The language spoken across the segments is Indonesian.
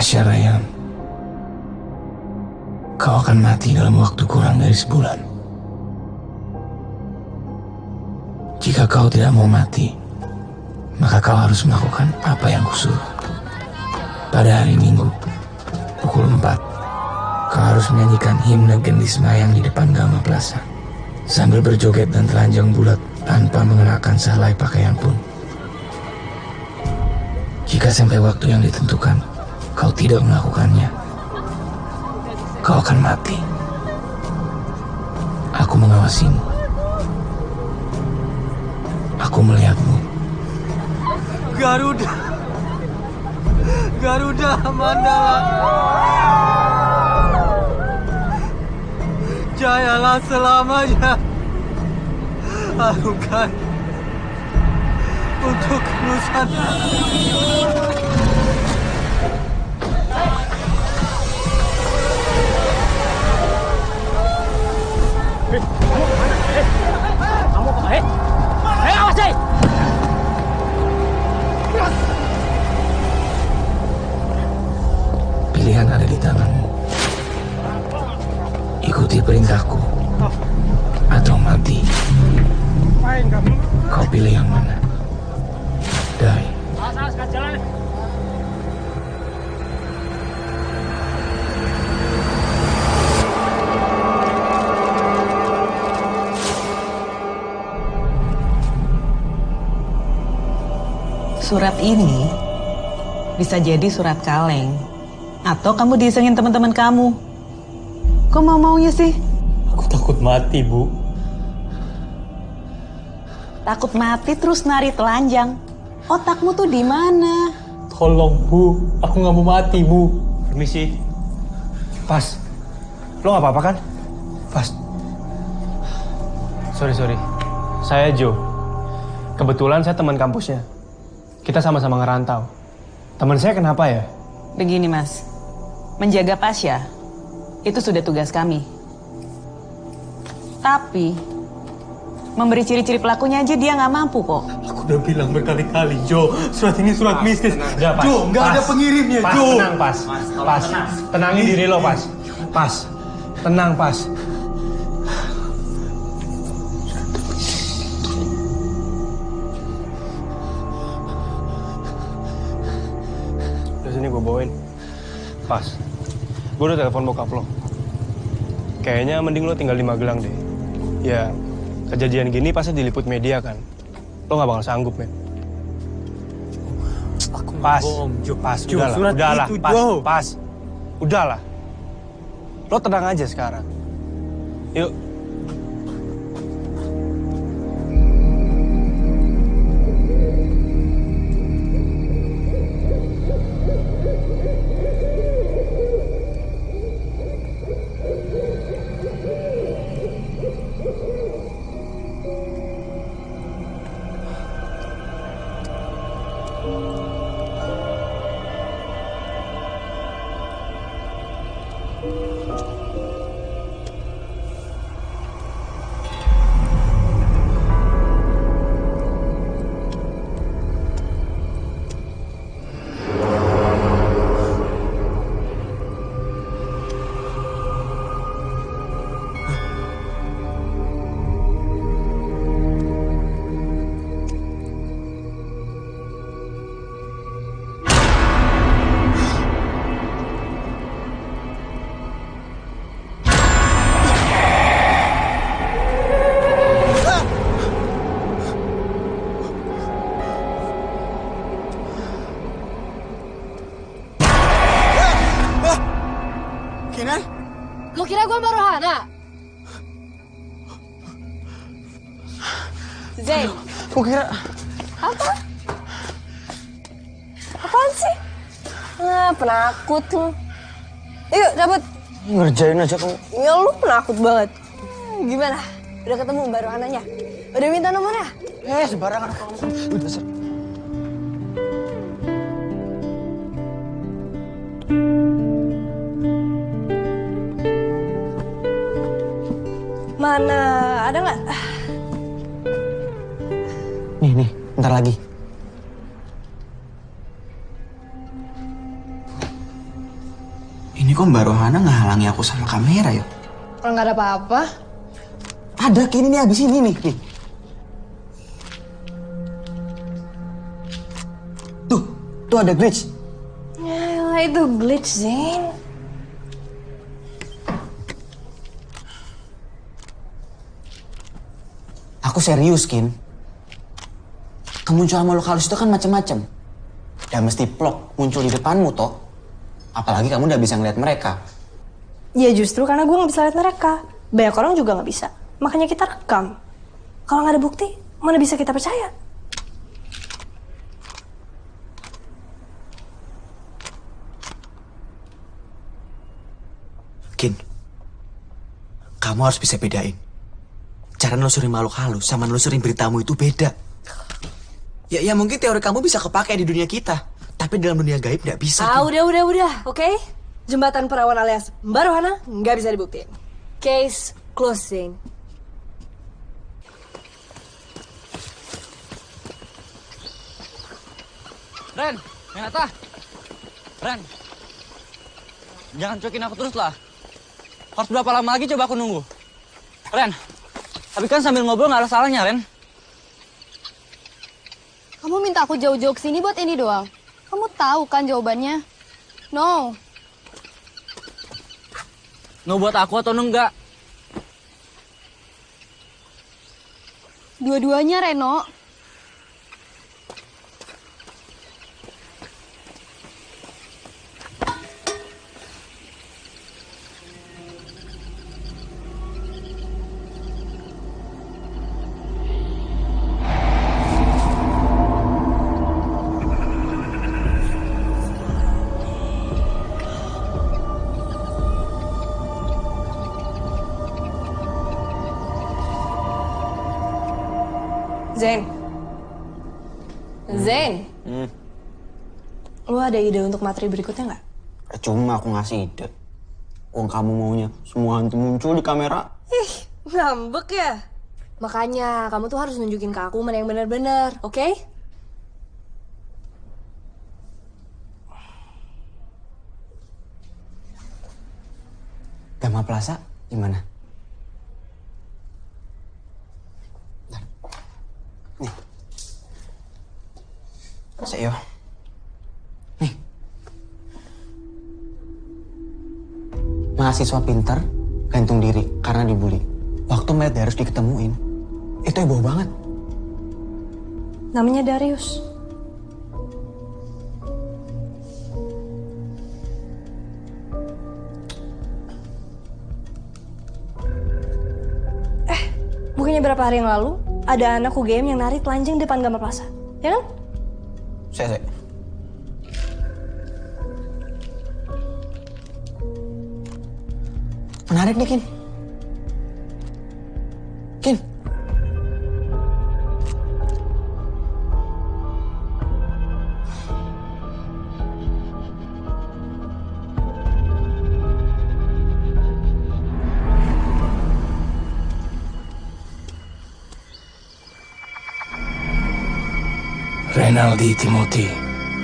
Tasya Rayyan, kau akan mati dalam waktu kurang dari sebulan. Jika kau tidak mau mati, maka kau harus melakukan apa yang kusuruh. Pada hari Minggu, pukul 4, kau harus menyanyikan himne Gendis Mayang di depan Gama Plaza, sambil berjoget dan telanjang bulat tanpa mengenakan sehelai pakaian pun. Jika sampai waktu yang ditentukan, kau tidak melakukannya, kau akan mati. Aku mengawasimu. Aku melihatmu. Garuda, Garuda Mandala, jayalah selamanya. Harumkan untuk Nusantara. Kamu kemana? Awas deh! Pilihan ada di tanganmu. Ikuti perintahku atau mati. Kau pilih yang mana? Dai. Awas, jalan. Surat ini bisa jadi surat kaleng. Atau kamu diisengin teman-teman kamu. Kok mau-maunya sih? Aku takut mati, Bu. Takut mati terus nari telanjang. Otakmu tuh di mana? Tolong, Bu. Aku nggak mau mati, Bu. Permisi. Pas, lo nggak apa-apa kan? Pas. Sorry. Saya Joe. Kebetulan saya teman kampusnya. Kita sama-sama ngerantau. Teman saya kenapa ya? Begini, Mas. Menjaga Pasya, itu sudah tugas kami. Tapi, memberi ciri-ciri pelakunya aja dia nggak mampu kok. Aku udah bilang berkali-kali, Joe. Surat ini surat mistis. Joe, nggak ada pengirimnya, Pas, Joe. tenang, Pas. Pas. Tenangin diri lo, Pas. Pas. Tenang, Pas. Sini gue bawain. Pas. Gue udah telepon bokap lo. Kayaknya mending lo tinggal di Magelang deh. Ya, kejadian gini pasti diliput media kan. Lo gak bakal sanggup, men. Aku Pas. bohong, Joe. Pas, Joe, udahlah. surat Udahlah, itu, pas, Joe. pas. Udahlah. Lo tenang aja sekarang. Yuk. Kinan? Lu kira gue baru Hana? Zain. Gue kira... Apa? Apaan sih? Ah, penakut lu. Yuk, cabut. Ngerjain aja kamu. Ya lu penakut banget. Gimana? Udah ketemu baru Hananya? Udah minta nomornya? Sembarangan kamu. Udah, Mana? Ada nggak? Nih, bentar lagi. kok Mbak Rohana ngehalangi aku sama kamera ya? Orang nggak ada apa-apa. Ada, kini nih abis ini nih. Tuh ada glitch. Yalah, itu glitch, Zain. Aku serius, Kin. Kemunculan makhluk halus itu kan macam-macam. Dan mesti plok muncul di depanmu, toh. Apalagi kamu udah bisa ngeliat mereka. Ya justru karena gue nggak bisa lihat mereka. Banyak orang juga nggak bisa. Makanya kita rekam. Kalau nggak ada bukti, mana bisa kita percaya? Kin, kamu harus bisa bedain. Cara nelusurin makhluk halus sama nelusurin beritamu itu beda. Ya mungkin teori kamu bisa kepakai di dunia kita. Tapi dalam dunia gaib nggak bisa. Udah, oke? Jembatan perawan alias Mbak Rohana nggak bisa dibuktiin. Case closing. Ren, Renata. Ren. Jangan cuekin aku terus lah. Harus berapa lama lagi coba aku nunggu? Ren, tapi kan sambil ngobrol nggak ada salahnya, Ren. Kamu minta aku jauh-jauh ke sini buat ini doang. Kamu tahu kan jawabannya? No. No buat aku atau no enggak? Dua-duanya, Reno. Zain. Lu ada ide untuk materi berikutnya nggak? Cuma aku ngasih ide. Kamu maunya semua hantu muncul di kamera. Ih, ngambek ya? Makanya kamu tuh harus nunjukin ke aku mana yang benar-benar, oke? Gama Plaza gimana? Nih. Seyo. Nih. Mahasiswa pintar gantung diri karena dibully. Waktu Matt harus diketemuin. Itu heboh banget. Namanya Darius. Bukannya berapa hari yang lalu ada anak UGM yang narik telanjang depan Gama Plaza, ya kan? Saya. Menarik nih, Kin. Kin. Renaldi Timothy,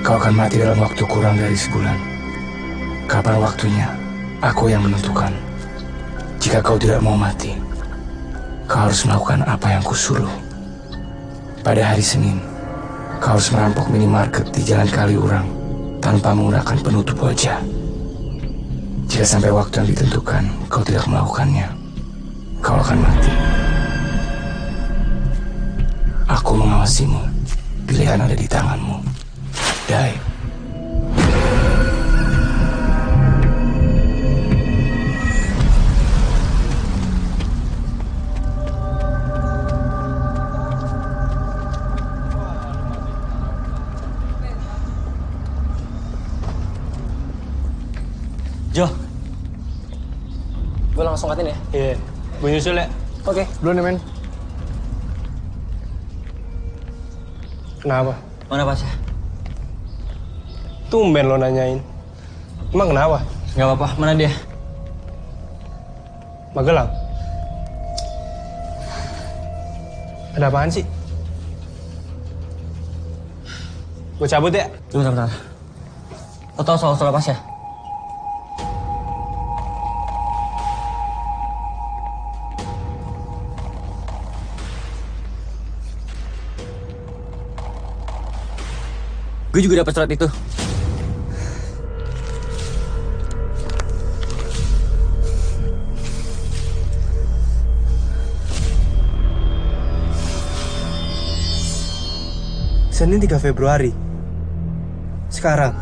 kau akan mati dalam waktu kurang dari sebulan. Kapan waktunya, aku yang menentukan. Jika kau tidak mau mati, kau harus melakukan apa yang kusuruh. Pada hari Senin, kau harus merampok minimarket di Jalan Kaliurang tanpa menggunakan penutup wajah. Jika sampai waktu yang ditentukan, kau tidak melakukannya, kau akan mati. Aku mengawasimu. Pilihan ada di tanganmu. Die. Jo. Gue langsung katin ya? Iya, gue nyusul ya. Oke. Belum nih, men. Kenapa? Mana pasnya? Tumben lo nanyain. Emang kenapa? Gak apa-apa, mana dia? Magelang? Ada apaan sih? Gue cabut ya? Bentar. Lo tau soal pasnya? Gue juga dapat surat itu. Senin 3 Februari. Sekarang.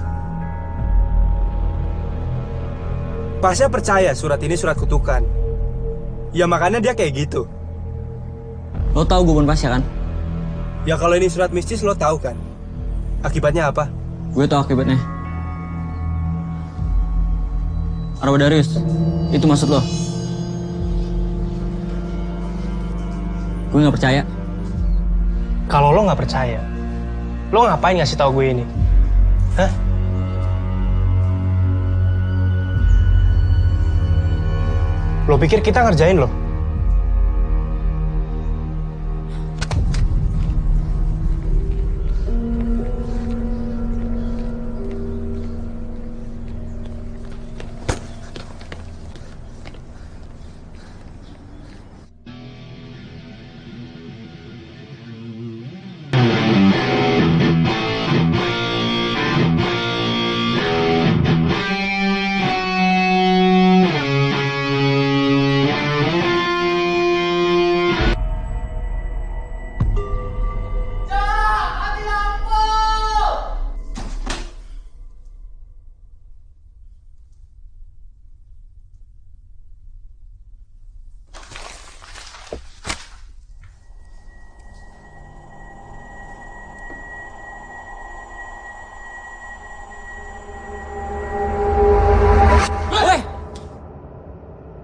Pasnya percaya surat ini surat kutukan. Ya makanya dia kayak gitu. Lo tahu gue bukan Pasya kan? Ya kalau ini surat mistis lo tahu kan? Akibatnya apa? Gue tahu akibatnya. Arwah Darius, itu maksud lo? Gue nggak percaya. Kalau lo nggak percaya, lo ngapain ngasih tahu gue ini? Hah? Lo pikir kita ngerjain lo?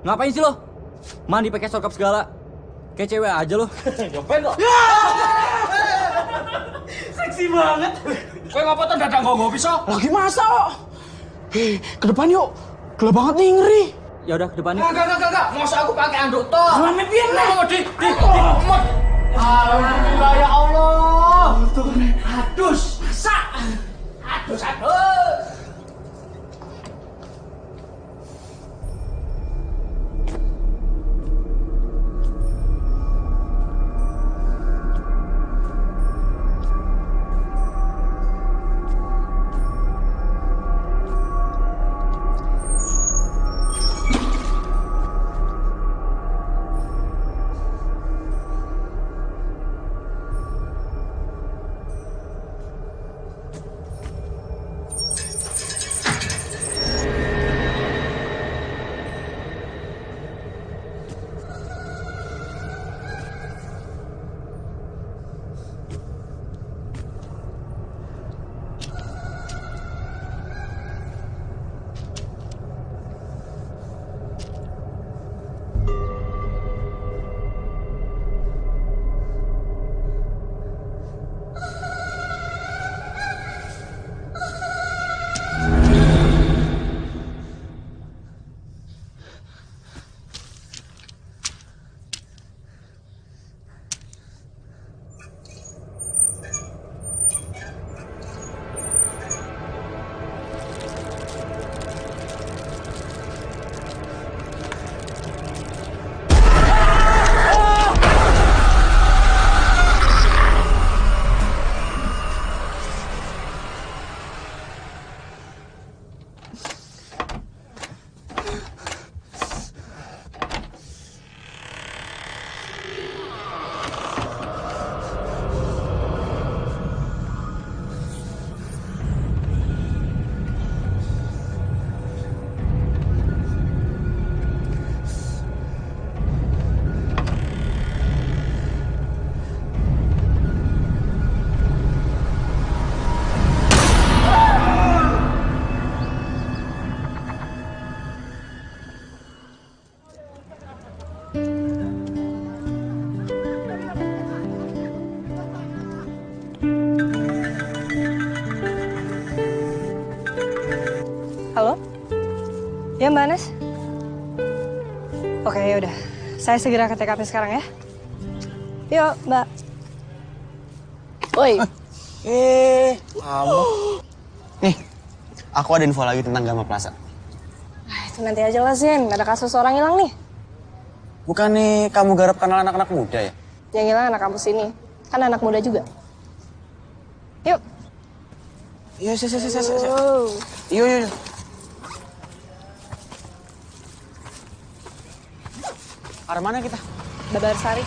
Ngapain sih lo? Mandi pakai sokap segala. Kayak cewek aja lo. Ngapain lo? Seksi banget. Kowe ngapa tuh dadang ngomong bisa? Lagi masa kok? Ke depan yuk. Gelap banget nih, ngeri. Ya udah ke depan yuk. Enggak. Masa aku pakai anduk toh? Alamin pian nih. Di. Alhamdulillah ya Allah. Adus, masa? Adus. Halo? Ya Mbak Anes? Oke, yaudah. Saya segera ke TKP sekarang ya. Yuk, Mbak. Woi. Kamu. Nih, aku ada info lagi tentang Gama Plaza. Itu nanti aja lah, Zen. Ada kasus orang hilang nih. Bukannya kamu garap kenal anak-anak muda ya? Yang hilang anak kampus ini. Kan anak muda juga. Yuk. Iya, Iya. Arah mana kita? Babar Sari.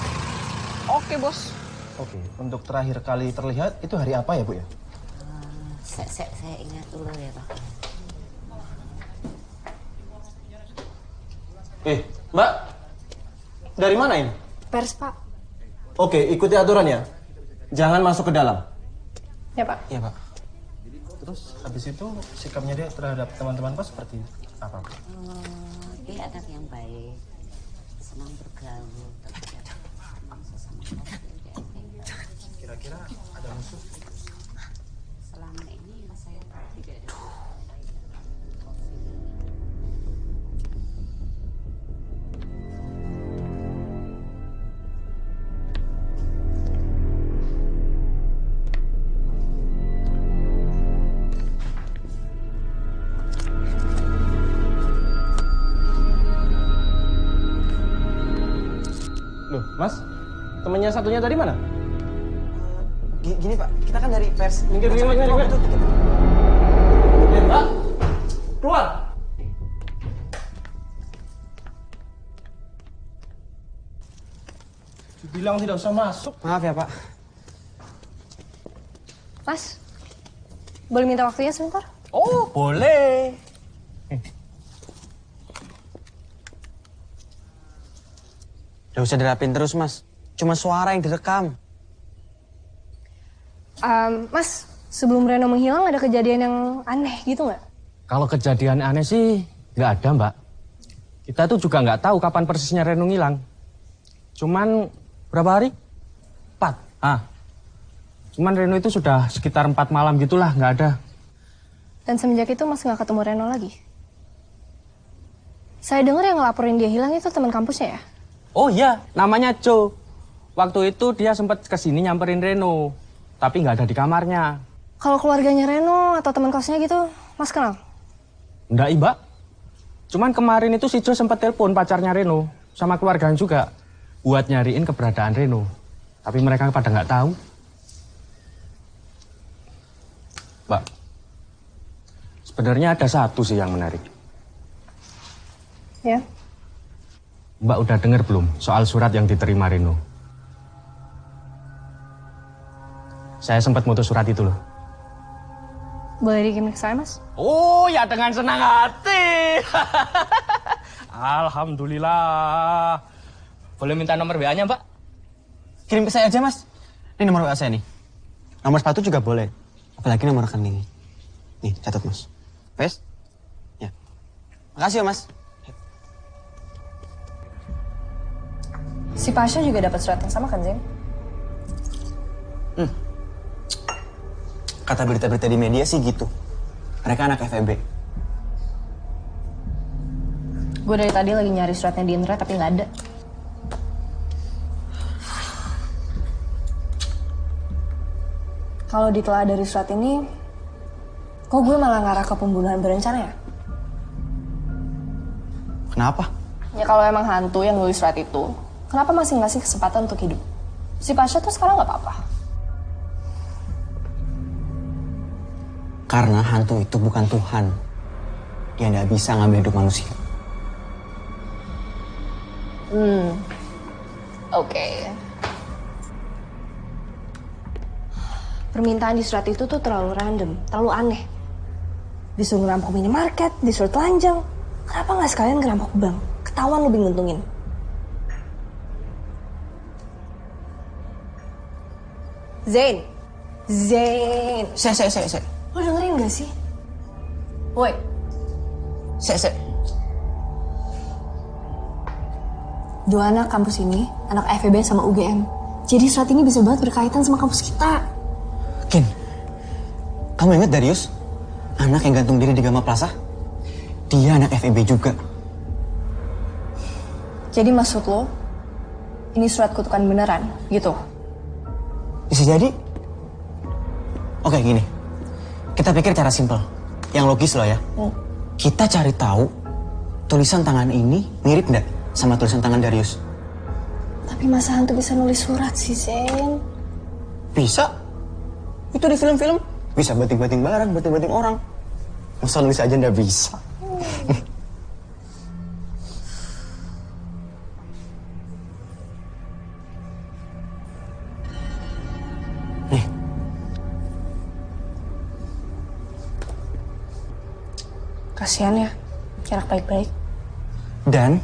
Oke, Bos. Oke, untuk terakhir kali terlihat itu hari apa ya, Bu ya? Saya ingat dulu ya, Pak. Mbak. Dari mana ini? Pers, Pak. Oke, ikuti aturan ya. Jangan masuk ke dalam. Ya, Pak. Iya, Pak. Terus habis itu sikapnya dia terhadap teman-teman Pak seperti apa? Dia anak yang baik, senang bergaul, Kira-kira ada musuh? selama ini yang saya tahu tidak ada. Loh, Mas, temannya satunya tadi mana? Gini, Pak. Kita kan dari pers. Minggir. Mbak, keluar. Bilang tidak usah masuk. Maaf ya, Pak. Mas, boleh minta waktunya sebentar? Oh, boleh. Gak usah dirapin terus, Mas. Cuma suara yang direkam. Mas, sebelum Reno menghilang ada kejadian yang aneh gitu nggak? Kalau kejadian aneh sih nggak ada, Mbak. Kita tuh juga nggak tahu kapan persisnya Reno ngilang. Cuman berapa hari? 4. Cuman Reno itu sudah sekitar 4 malam gitulah nggak ada. Dan semenjak itu Mas nggak ketemu Reno lagi? Saya dengar yang ngelaporin dia hilang itu teman kampusnya ya? Oh iya, namanya Joe. Waktu itu dia sempat kesini nyamperin Reno, tapi nggak ada di kamarnya. Kalau keluarganya Reno atau teman kosnya gitu, Mas kenal? Nggak, Mbak. Cuman kemarin itu si Joe sempat telepon pacarnya Reno, sama keluarganya juga, buat nyariin keberadaan Reno. Tapi mereka pada nggak tahu. Mbak, sebenarnya ada satu sih yang menarik. Ya. Mbak udah dengar belum soal surat yang diterima Reno? Saya sempat mutus surat itu loh. Boleh dikirim ke saya, Mas? Oh ya, dengan senang hati. Alhamdulillah. Boleh minta nomor WA-nya, Mbak? Kirim ke saya aja, Mas. Ini nomor WA saya nih. Nomor sepatu juga boleh. Apalagi nomor rekening. Nih, catat, Mas. Wes? Ya. Makasih ya, Mas. Si Pasha juga dapat surat yang sama kan, Zen? Kata berita-berita di media sih gitu. Mereka anak FEB. Gue dari tadi lagi nyari suratnya di internet tapi nggak ada. Kalau ditelaah dari surat ini, kok gue malah ngarah ke pembunuhan berencana ya? Kenapa? Ya kalau emang hantu yang nulis surat itu, kenapa masih ngasih kesempatan untuk hidup? Si Pasha tuh sekarang nggak apa-apa. Karena hantu itu bukan Tuhan. Dia nggak bisa ngambil hidup manusia. Oke. Permintaan di surat itu tuh terlalu random, terlalu aneh. Disuruh ngerampok minimarket, disuruh telanjang. Kenapa nggak sekalian ngerampok bank? Ketahuan lebih nguntungin. Zain. Saya. Lo dengerin gak sih? Woi. Saya. Dua anak kampus ini, anak FEB sama UGM. Jadi surat ini bisa banget berkaitan sama kampus kita. Ken, kamu ingat Darius? Anak yang gantung diri di Gama Plaza? Dia anak FEB juga. Jadi maksud lo, ini surat kutukan beneran, gitu? Bisa jadi. Oke, gini. Kita pikir cara simpel, yang logis loh ya. Kita cari tahu tulisan tangan ini mirip nggak sama tulisan tangan Darius. Tapi masa hantu bisa nulis surat sih, Zen? Bisa. Itu di film-film Bisa banting-banting barang, banting-banting orang. Masa nulis aja nggak bisa? Nih. Kasihan ya, anak baik-baik. Dan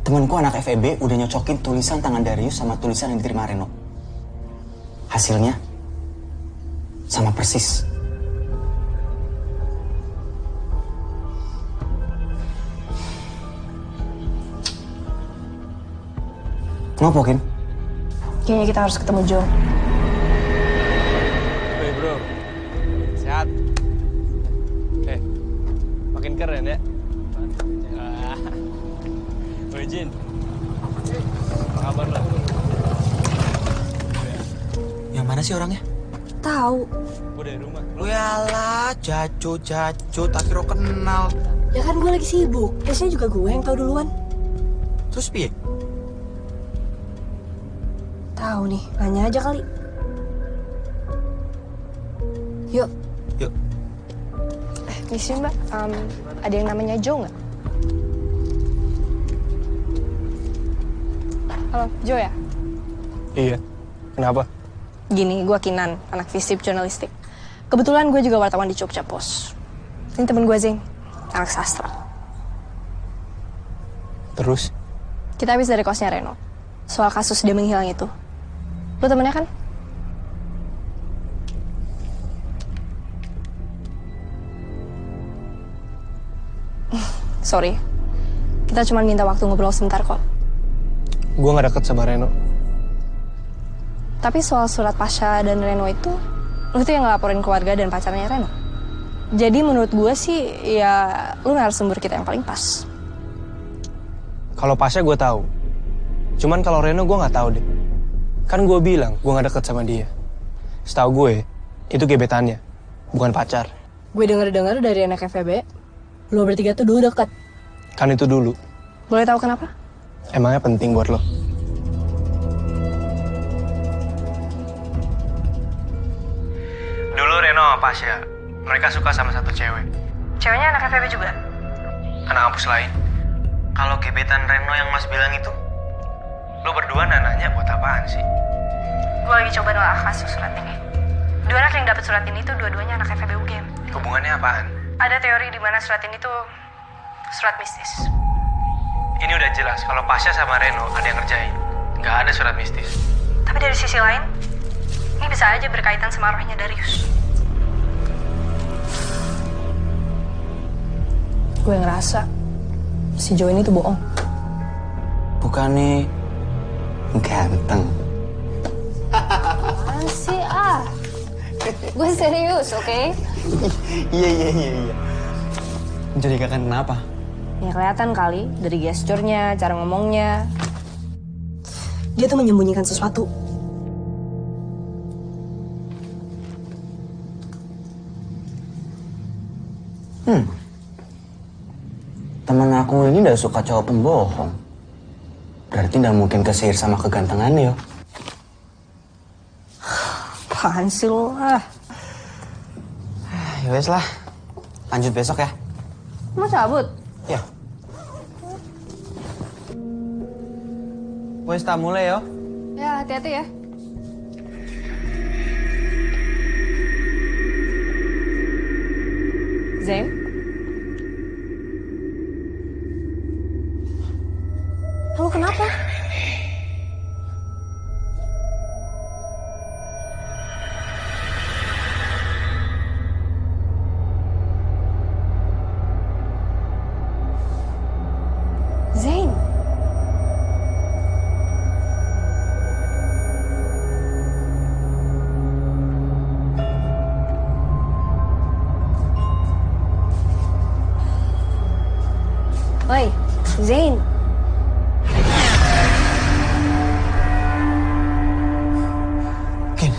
temanku anak FEB udah nyocokin tulisan tangan Darius sama tulisan yang diterima Reno. Hasilnya sama persis. Ngopokin? Kayaknya kita harus ketemu Joe. Hey bro, sehat? Makin keren ya? Woi Jin, apa kabar lo? Yang mana sih orangnya? Tahu. Gue dari rumah. Yalah, Jaco, tak kira kenal. Ya kan gue lagi sibuk. Biasanya juga gue yang tahu duluan. Terus piye? Tahu nih, nanya aja kali. Yuk. Yuk. Misi Mbak, ada yang namanya Joe nggak? Halo, Joe ya? Iya, kenapa? Gini, gue Kinan, anak FISIP jurnalistik. Kebetulan gue juga wartawan di Jogja Pos. Ini temen gue Zain, anak sastra. Terus? Kita habis dari kosnya Reno. Soal kasus dia menghilang itu. Lo temennya kan? Sorry. Kita cuma minta waktu ngobrol sebentar kok. Gue gak deket sama Reno. Tapi soal surat Pasha dan Reno itu, lo tuh yang ngelaporin keluarga dan pacarnya Reno. Jadi menurut gue sih, ya lo narasumber kita yang paling pas. Kalau Pasha gue tahu. Cuman kalau Reno gue nggak tahu deh. Kan gue bilang gue nggak deket sama dia. Setahu gue itu gebetannya, bukan pacar. Gue denger-dengar dari anak FEB, lo bertiga tuh dulu deket. Kan itu dulu. Boleh tahu kenapa? Emangnya penting buat lo? Dulu Reno sama Pasha, mereka suka sama satu cewek. Ceweknya anak FEB juga? Anak kampus lain. Kalau gebetan Reno yang Mas bilang itu, lo berdua nanya buat apaan sih? Gue lagi coba nolak kasus surat ini. Dua anak yang dapat surat ini tuh dua-duanya anak FEB UGM. Hubungannya apaan? Ada teori di mana surat ini tuh surat mistis. Ini udah jelas kalau Pasha sama Reno ada yang ngerjain. Nggak ada surat mistis. Tapi dari sisi lain, ini bisa aja berkaitan sama rohnya Darius. Gue ngerasa si Joe ini tuh bohong. Bukannya ganteng. Apaan sih ah? Gue serius, oke? Iya. Mencurigakan kenapa? Ya kelihatan kali dari gesturnya, cara ngomongnya. Dia tuh menyembunyikan sesuatu. Temen aku ini udah suka cowok pembohong. Berarti nggak mungkin kesihir sama kegantengannya, yo. Apaan sih lo ah? Ya wes lah, lanjut besok ya. Mau cabut? Ya. Wes tak mulai yo. Ya, hati-hati ya. Zain? Lo kenapa? Zain? Woi, Zain. Ken,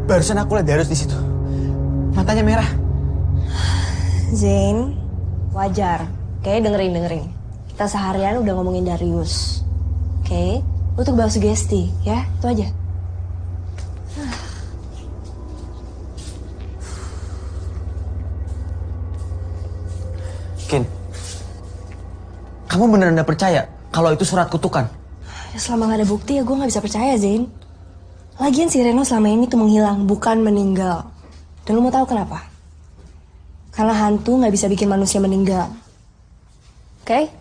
barusan aku lihat Darius di situ. Matanya merah. Zain, wajar. Oke, dengerin. Kita seharian udah ngomongin Darius. Oke, lu tuh bawa sugesti, ya? Itu aja. Kamu beneran gak percaya kalau itu surat kutukan? Ya, selama gak ada bukti ya gue gak bisa percaya, Zain. Lagian si Reno selama ini tuh menghilang, bukan meninggal. Dan lu mau tahu kenapa? Karena hantu gak bisa bikin manusia meninggal. Oke?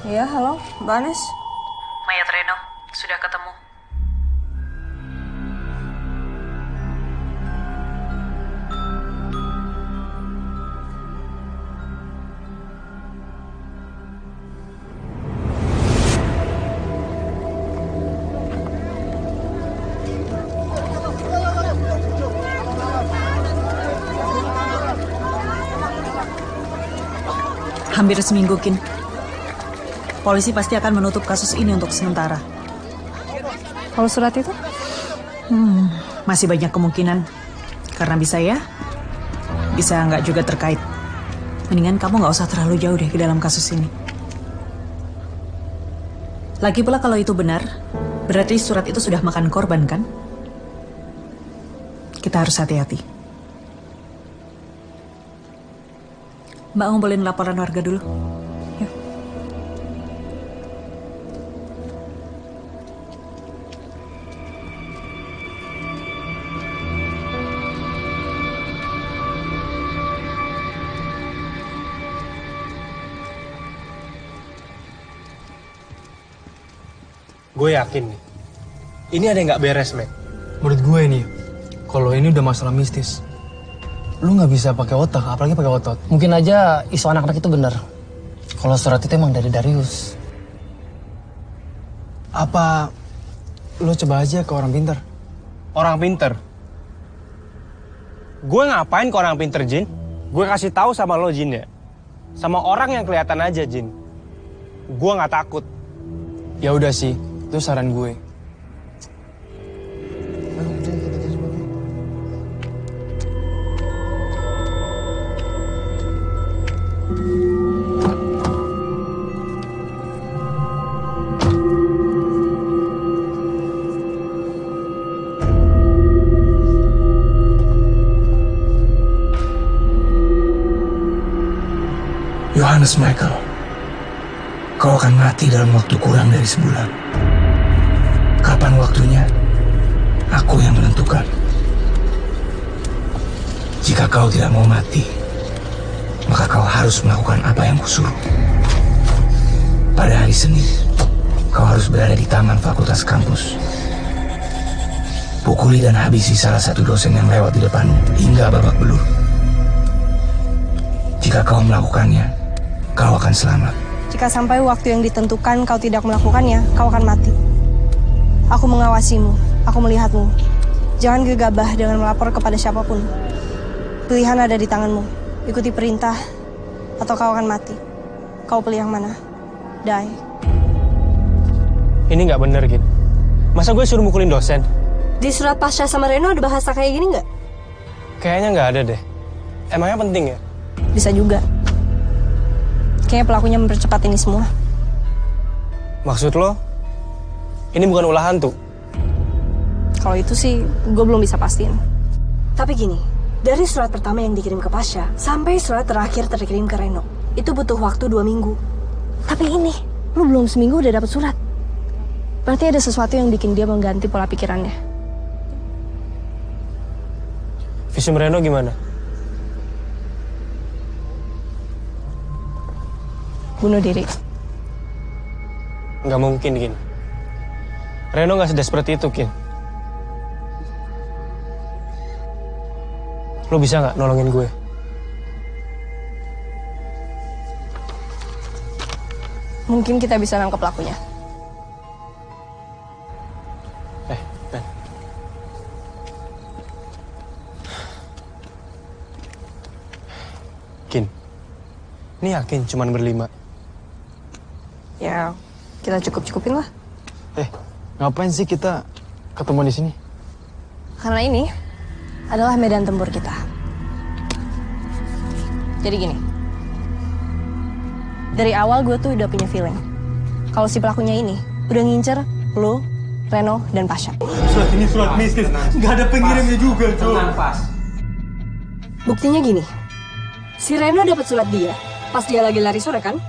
Iya, halo, Mbak Anes. Mayat Reno sudah ketemu. Hampir seminggu, Kin. Polisi pasti akan menutup kasus ini untuk sementara. Kalau surat itu? Masih banyak kemungkinan. Karena bisa ya, bisa nggak juga terkait. Mendingan kamu nggak usah terlalu jauh deh ke dalam kasus ini. Lagi pula kalau itu benar, berarti surat itu sudah makan korban kan? Kita harus hati-hati. Mbak ngumpulin laporan warga dulu. Yuk. Gue yakin nih, ini ada yang nggak beres, Mac. Menurut gue nih, Kalau ini udah masalah mistis, lu nggak bisa pakai otak, apalagi pakai otot. Mungkin aja isu anak-anak itu benar. Kalau surat itu emang dari Darius. Apa lu coba aja ke orang pintar? Orang pinter? Gue ngapain ke orang pinter, Jin? Gue kasih tahu sama lo, Jin, ya. Sama orang yang kelihatan aja, Jin. Gue nggak takut. Ya udah sih, itu saran gue. Yohanes Michael, kau akan mati dalam waktu kurang dari sebulan. Kapan waktunya? Aku yang menentukan. Jika kau tidak mau mati, maka kau harus melakukan apa yang kusuruh. Pada hari Senin, kau harus berada di taman fakultas kampus. Pukuli dan habisi salah satu dosen yang lewat di depanmu hingga babak belur. Jika kau melakukannya, kau akan selamat. Jika sampai waktu yang ditentukan kau tidak melakukannya, kau akan mati. Aku mengawasimu, aku melihatmu. Jangan gegabah dengan melapor kepada siapapun. Pilihan ada di tanganmu. Ikuti perintah, atau kau akan mati. Kau pilih yang mana? Die. Ini nggak bener, Gin. Masa gue suruh mukulin dosen? Di surat Pasha sama Reno ada bahasa kayak gini nggak? Kayaknya nggak ada deh. Emangnya penting ya? Bisa juga. Kayaknya pelakunya mempercepat ini semua. Maksud lo, ini bukan ulah hantu? Kalau itu sih, gue belum bisa pastiin. Tapi gini, dari surat pertama yang dikirim ke Pasha, sampai surat terakhir terkirim ke Reno, itu butuh waktu 2 minggu. Tapi ini, lu belum seminggu udah dapet surat. Berarti ada sesuatu yang bikin dia mengganti pola pikirannya. Visum Reno gimana? Bunuh diri. Nggak mungkin, Kin. Reno nggak sedesperate itu, Kin. Lo bisa nggak nolongin gue? Mungkin kita bisa nangkep pelakunya. Ben. Kin, ini yakin cuman berlima? Ya, kita cukup-cukupin lah. Ngapain sih kita ketemu di sini? Karena ini adalah medan tempur kita. Jadi gini, dari awal gue tuh udah punya feeling kalau si pelakunya ini udah ngincer lo, Reno, dan Pasha. Surat ini surat mistis, nggak ada pengirimnya juga, Jo. Buktinya gini, si Reno dapat surat dia pas dia lagi lari sore kan?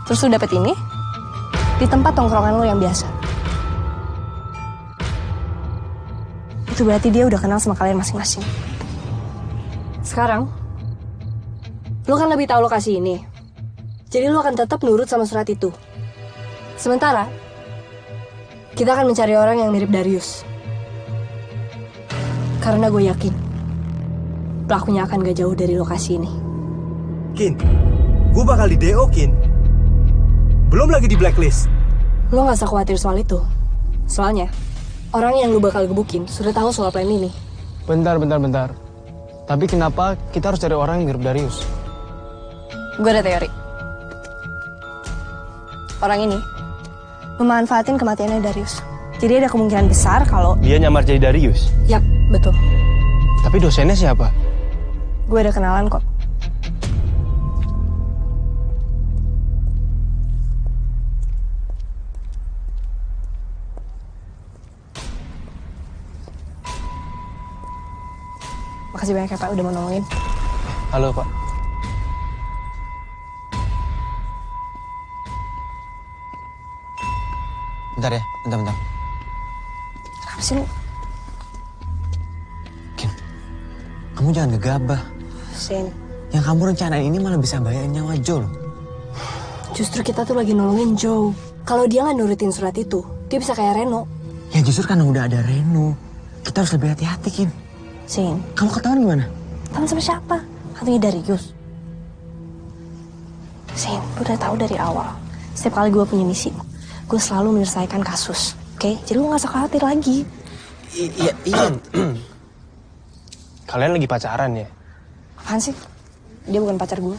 Terus lu dapet ini di tempat tongkrongan lo yang biasa. Itu berarti dia udah kenal sama kalian masing-masing. Sekarang, lo kan lebih tahu lokasi ini. Jadi lo akan tetap nurut sama surat itu. Sementara, kita akan mencari orang yang mirip Darius. Karena gue yakin, pelakunya akan gak jauh dari lokasi ini. Kin, gue bakal di DO, Kin. Belum lagi di blacklist. Lo gak usah khawatir soal itu. Soalnya, orang yang lo bakal gebukin sudah tahu soal plan ini. Bentar. Tapi kenapa kita harus cari orang yang mirip Darius? Gue ada teori. Orang ini memanfaatin kematiannya Darius. Jadi ada kemungkinan besar kalau Dia nyamar jadi Darius? Yap, betul. Tapi dosennya siapa? Gue ada kenalan kok. Makasih banyak ya Pak udah mau nolongin. Halo Pak. Bentar ya, bentar. Kenapa sih lu? Kamu jangan gegabah. Sen, Yang kamu rencanain ini malah bisa bayarin nyawa Jo loh. justru kita tuh lagi nolongin Joe. Kalau dia nggak nurutin surat itu, dia bisa kayak Reno. Ya justru karena udah ada Reno, kita harus lebih hati-hati, Kin. Zin, Kamu ketahuan gimana? teman sama siapa? Hantunya Darius. Zin, gue udah tahu dari awal. Setiap kali gue punya misi, gue selalu menyelesaikan kasus. Oke? Jadi lo gak usah khawatir lagi. Iya. Kalian lagi pacaran ya? Apaan sih? Dia bukan pacar gue.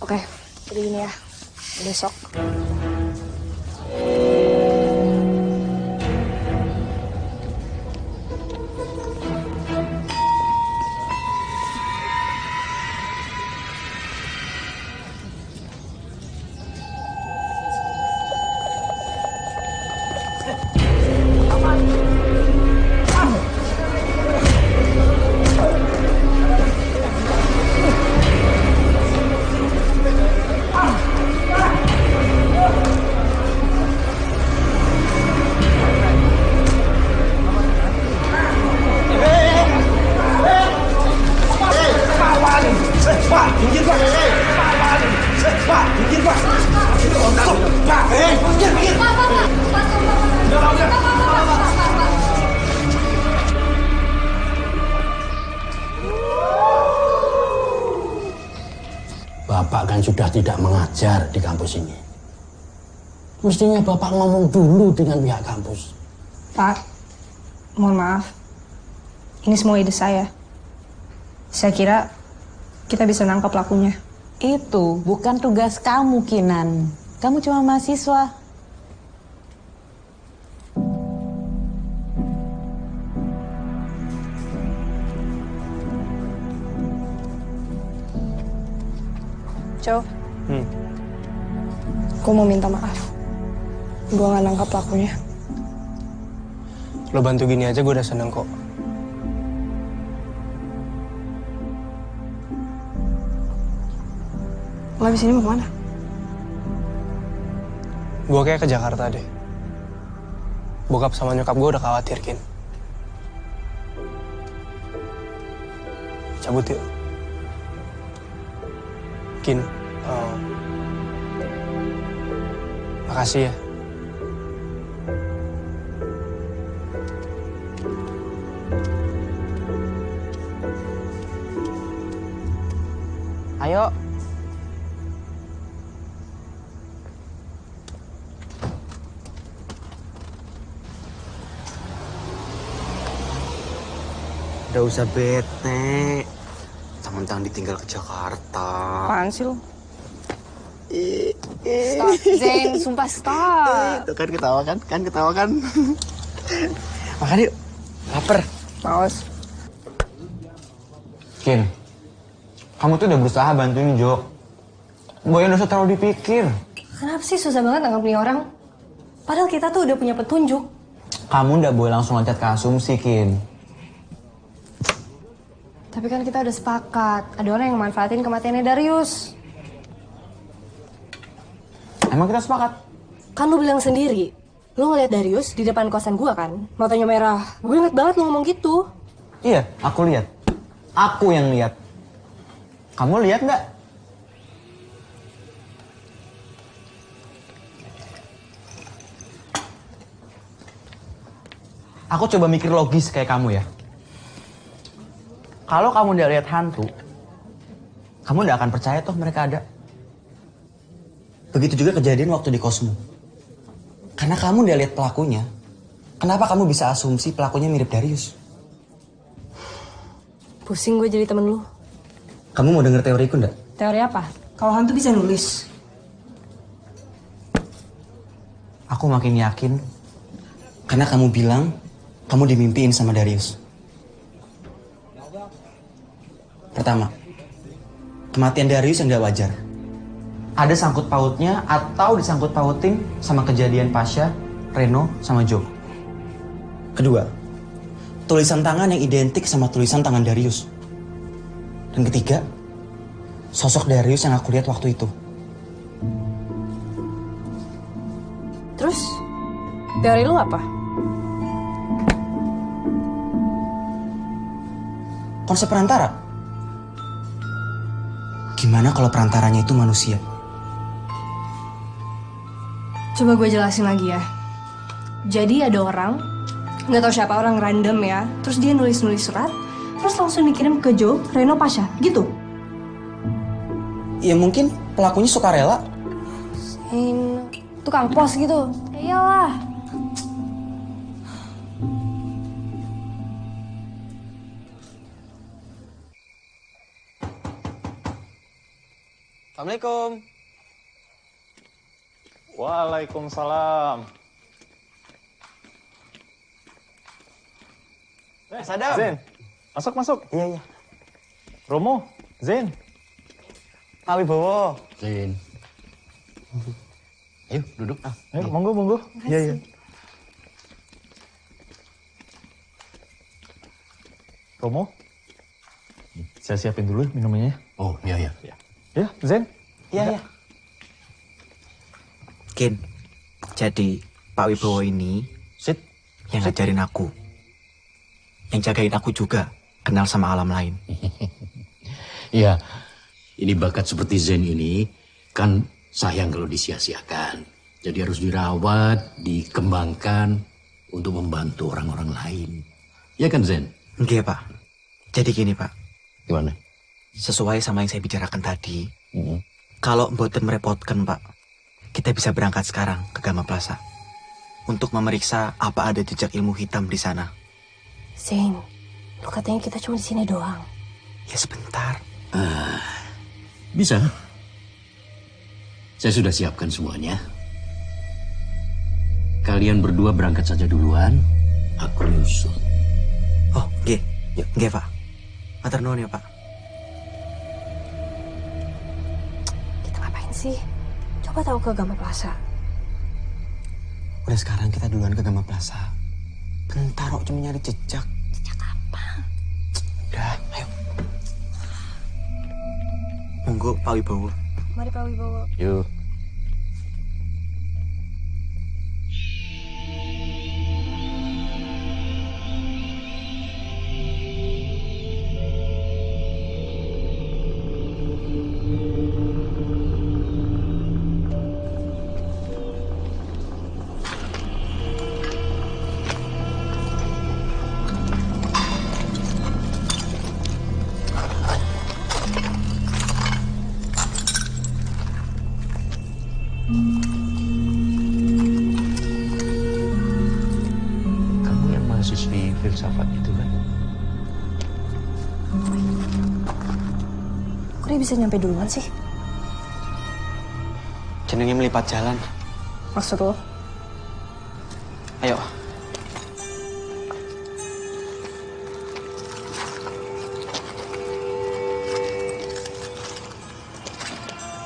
Oke, jadi gini ya. Besok. Bapak kan sudah tidak mengajar di kampus ini. Mestinya Bapak ngomong dulu dengan pihak kampus. Pak, mohon maaf. Ini semua ide saya. Saya kira kita bisa nangkap pelakunya. Itu bukan tugas kamu, Kinan. Kamu cuma mahasiswa. Cow, gue mau minta maaf. Gue gak nangkap pelakunya. Lo bantu gini aja gue udah seneng kok. Lo abis ini mau kemana? Gue kayak ke Jakarta deh. Bokap sama nyokap gue udah khawatir, Kin. Cabut yuk. Kin, makasih ya. Ayo. Udah usah bete. Mentang ditinggal ke Jakarta. Apaan sih lo? Stop, Zain. Sumpah stop. Tuh kan ketawa kan? Ketawa kan? Makan yuk. Laper. Paus. Kin, kamu tuh udah berusaha bantuin Jo. Boy udah usah terlalu dipikir. Kenapa sih susah banget nangkap nih orang? Padahal kita tuh udah punya petunjuk. Kamu udah boleh langsung loncat ke asumsi, Kin. Tapi kan kita udah sepakat, ada orang yang manfaatin kematiannya Darius. Emang kita sepakat? Kan lu bilang sendiri, lu ngeliat Darius di depan kosan gua kan, matanya merah. Gue inget banget lu ngomong gitu. Iya, aku lihat. Aku yang lihat. Kamu lihat nggak? Aku coba mikir logis kayak kamu ya. Kalau kamu udah lihat hantu, kamu udah akan percaya toh mereka ada. Begitu juga kejadian waktu di Cosmo. Karena kamu udah lihat pelakunya, kenapa kamu bisa asumsi pelakunya mirip Darius? Pusing gue jadi temen lu. Kamu mau denger teoriku nggak? Teori apa? Kalau hantu bisa nulis. Aku makin yakin karena kamu bilang kamu dimimpiin sama Darius. Pertama, kematian Darius yang gak wajar. Ada sangkut pautnya atau disangkut pautin sama kejadian Pasha, Reno, sama Joe. Kedua, tulisan tangan yang identik sama tulisan tangan Darius. Dan ketiga, sosok Darius yang aku lihat waktu itu. Terus, teori lu apa? Konsep perantara. Gimana kalau perantaranya itu manusia? Coba gue jelasin lagi ya. Jadi ada orang, nggak tahu siapa, orang random ya. Terus dia nulis-nulis surat, terus langsung dikirim ke Jo, Reno, Pasha, gitu. Ya mungkin pelakunya sukarela. Tukang pos gitu. Ya iyalah. Assalamualaikum. Waalaikumsalam. Mas Adam. Zen, masuk. Iya. Romo, Zen. Pak Wibowo. Zen. Ayo, duduk. Ayo, monggo. Iya. Romo, saya siapin dulu minumannya. Oh, iya. Ya, Zen. Iya. Kin, jadi Pak Wibowo ini yang ngajarin aku. Yang jagain aku juga, kenal sama alam lain. Iya, ini bakat seperti Zen ini kan sayang kalau disia-siakan. Jadi harus dirawat, dikembangkan untuk membantu orang-orang lain. Ya kan Zen? Enggak, Pak. Jadi gini, Pak. Gimana? Sesuai sama yang saya bicarakan tadi, kalau mboten merepotkan, Pak, kita bisa berangkat sekarang ke Gama Plaza untuk memeriksa apa ada jejak ilmu hitam di sana. Zain, lu katanya kita cuma di sini doang. Ya sebentar. Bisa. Saya sudah siapkan semuanya. Kalian berdua berangkat saja duluan, aku nyusul. Oh, nggih, Pak. Matur nuwun ya, Pak. Kita ngapain sih? Coba tahu ke Gama Plaza. Udah sekarang kita duluan ke Gama Plaza. Bentar kok cuma nyari jejak. Jejak apa? Udah, ayo. Monggo Pak Wibowo. Mari Pak Wibowo. Yuk. Kamu yang mahasiswi filsafat itu kan? Kok dia bisa nyampe duluan sih? Jenenge melipat jalan. Maksud lo? Ayo.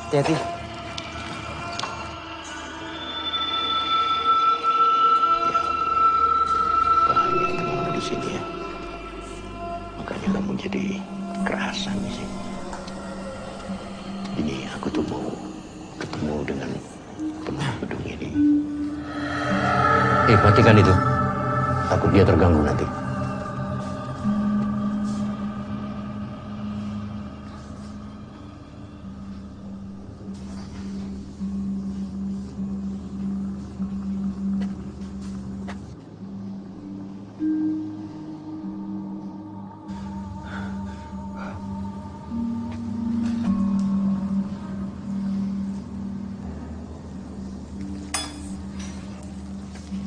Hati-hati. Banyak teman di sini ya. Makanya kamu jadi kerasan di sini. Ini aku tuh mau ketemu dengan penuh gedung ini. Matikan itu. Takut dia terganggu nanti.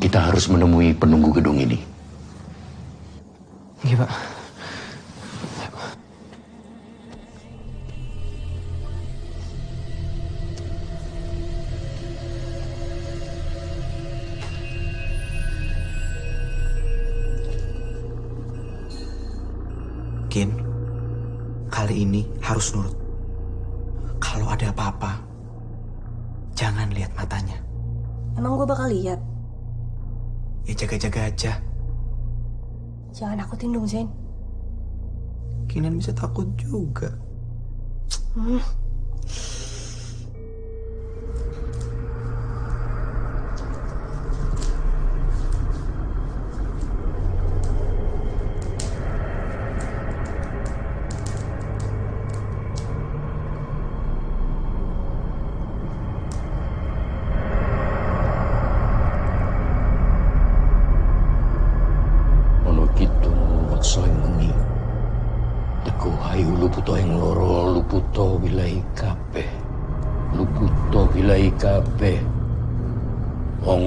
Kita harus menemui penunggu gedung ini. Iya, Pak. Kin, kali ini harus nurut. Kalau ada apa-apa, jangan lihat matanya. Emang gue bakal lihat? Ya jaga-jaga aja. Jangan nakutin dong, Zain. Kinan bisa takut juga. Iku hayu luputo yang loro, luputo wilahi kabeh. Luputo wilahi kabeh. Ong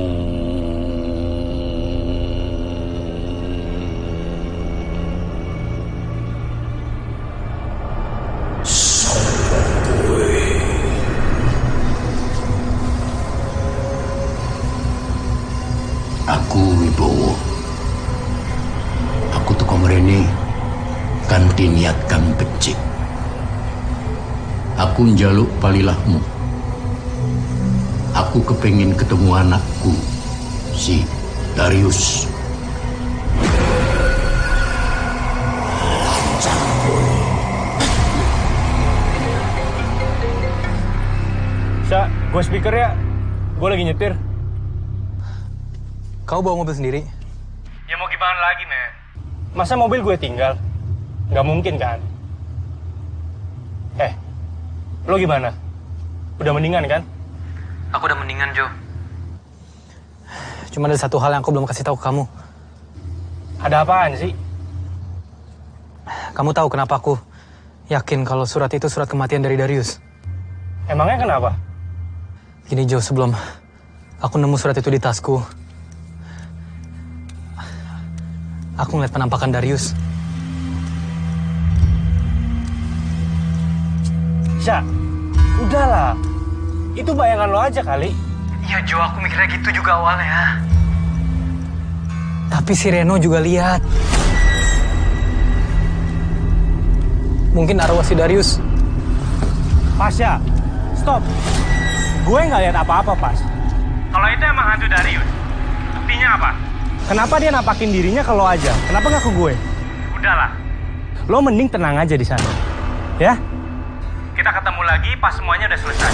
Aku Wibowo. Aku teko mrene kanthi niat kang becik. Aku njaluk palilahmu. Aku kepengin ketemu anakku, si Darius. Sa, gue speaker ya. Gue lagi nyetir. Kau bawa mobil sendiri? Ya mau gimana lagi, men? Masa mobil gue tinggal? Nggak mungkin, kan? Lo gimana? Udah mendingan, kan? Aku udah mendingan, Jo. Cuma ada satu hal yang aku belum kasih tahu ke kamu. Ada apaan sih? Kamu tahu kenapa aku yakin kalau surat itu surat kematian dari Darius? Emangnya kenapa? Gini, Jo, sebelum aku nemu surat itu di tasku, aku ngeliat penampakan Darius. Sya, udahlah. Itu bayangan lo aja kali. Iya, Jo, aku mikirnya gitu juga awalnya. Tapi si Reno juga lihat. Mungkin arwah si Darius. Pasya, stop. Gue nggak lihat apa-apa, Pas. Kalau itu emang hantu Darius, buktinya apa? Kenapa dia nampakin dirinya ke lo aja? Kenapa nggak ke gue? Udahlah. Lo mending tenang aja di sana. Ya? Kita ketemu lagi pas semuanya udah selesai.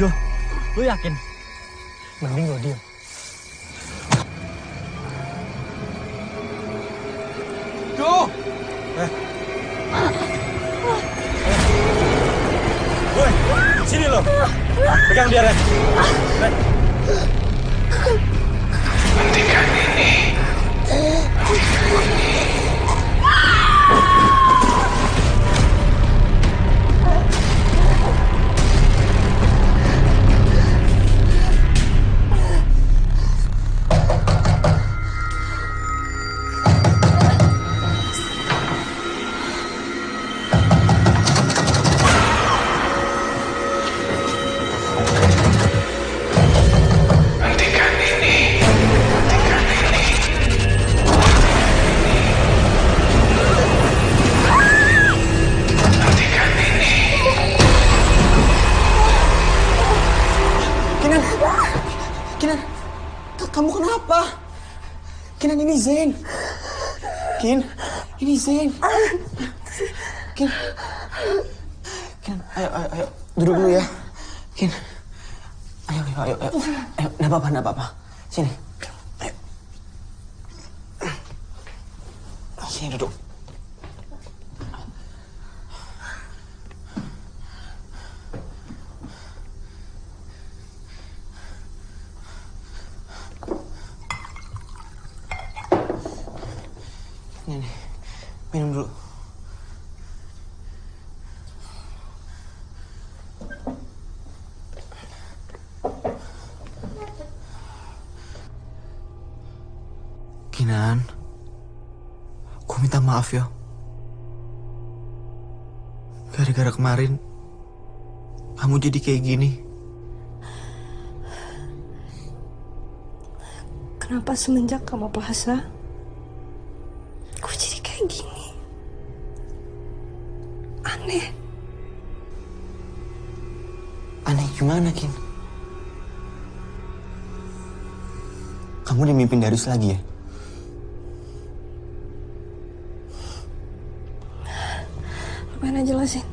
Jo, lu yakin? Mending lo diam. Jo! Woi, sini lo. Pegang dia, Ren. Ren. Hentikan ini. Kamu kenapa? Kinan, ini Zain. Kin, ini Zain. Kin, ayo, duduk dulu ya. Kin, Ayo. Nggak apa-apa. Sini. Ayo. Sini duduk. Ini, minum dulu. Kinan, aku minta maaf ya. Gara-gara kemarin, kamu jadi kayak gini. Kenapa semenjak kamu puasa, aku jadi kayak gini? Aneh. Aneh gimana, Kin? Kamu dimimpin Darius lagi ya? Mana jelasin?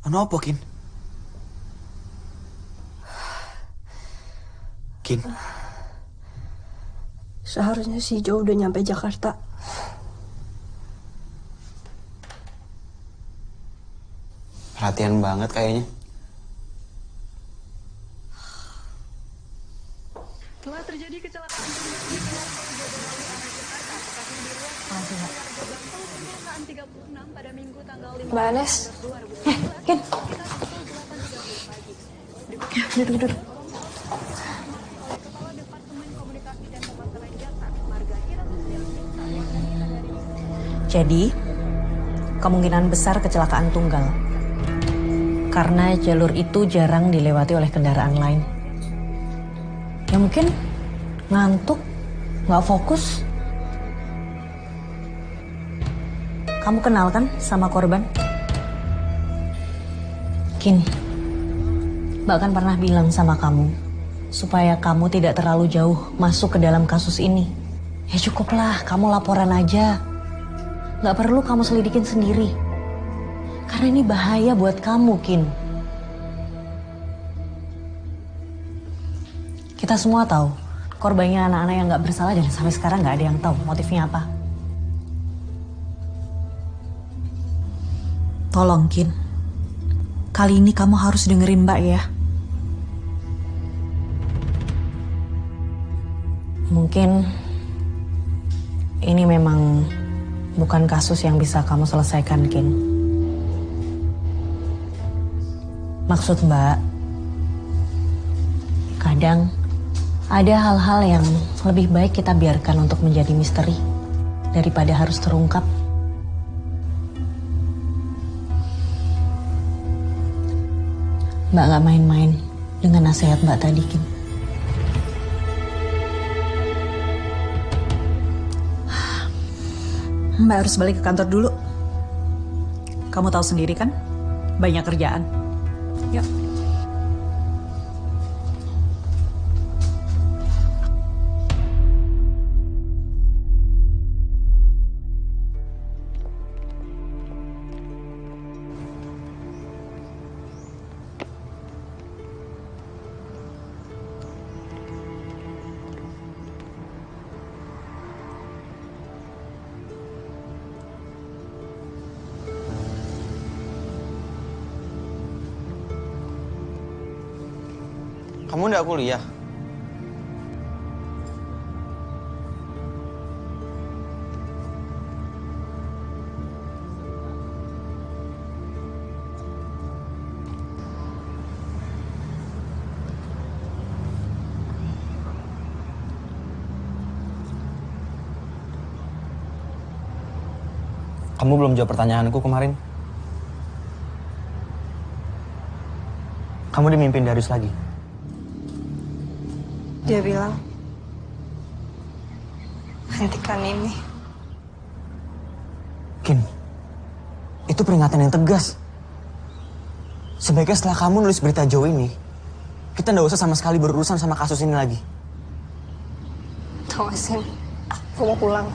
Kenapa, Kin? Kin? Seharusnya si Jo udah nyampe Jakarta. Perhatian banget kayaknya. Telah terjadi kecelakaan pada Minggu tanggal 5 Mbak Anes. Ken. Duduk. Jadi, kemungkinan besar kecelakaan tunggal. Karena jalur itu jarang dilewati oleh kendaraan lain. Ya mungkin ngantuk, nggak fokus. Kamu kenal kan sama korban? Kin, Mbak kan pernah bilang sama kamu supaya kamu tidak terlalu jauh masuk ke dalam kasus ini. Ya cukuplah, kamu laporan aja. Nggak perlu kamu selidikin sendiri. Karena ini bahaya buat kamu, Kin. Kita semua tahu korbannya anak-anak yang nggak bersalah dan sampai sekarang nggak ada yang tahu motifnya apa. Tolong, Kin. Kali ini kamu harus dengerin Mbak ya. Mungkin ini memang bukan kasus yang bisa kamu selesaikan, Kin. Maksud Mbak, kadang ada hal-hal yang lebih baik kita biarkan untuk menjadi misteri daripada harus terungkap. Mbak gak main-main dengan nasihat Mbak tadi, Kim. Mbak harus balik ke kantor dulu. Kamu tahu sendiri kan, banyak kerjaan. Yuk. Kamu nggak kuliah? Kamu belum jawab pertanyaanku kemarin. Kamu dimimpin Darius lagi. Dia bilang, hentikan ini. Kin, itu peringatan yang tegas. Sebaiknya setelah kamu nulis berita Joe ini, kita nggak usah sama sekali berurusan sama kasus ini lagi. Tau gak sih, gue mau pulang.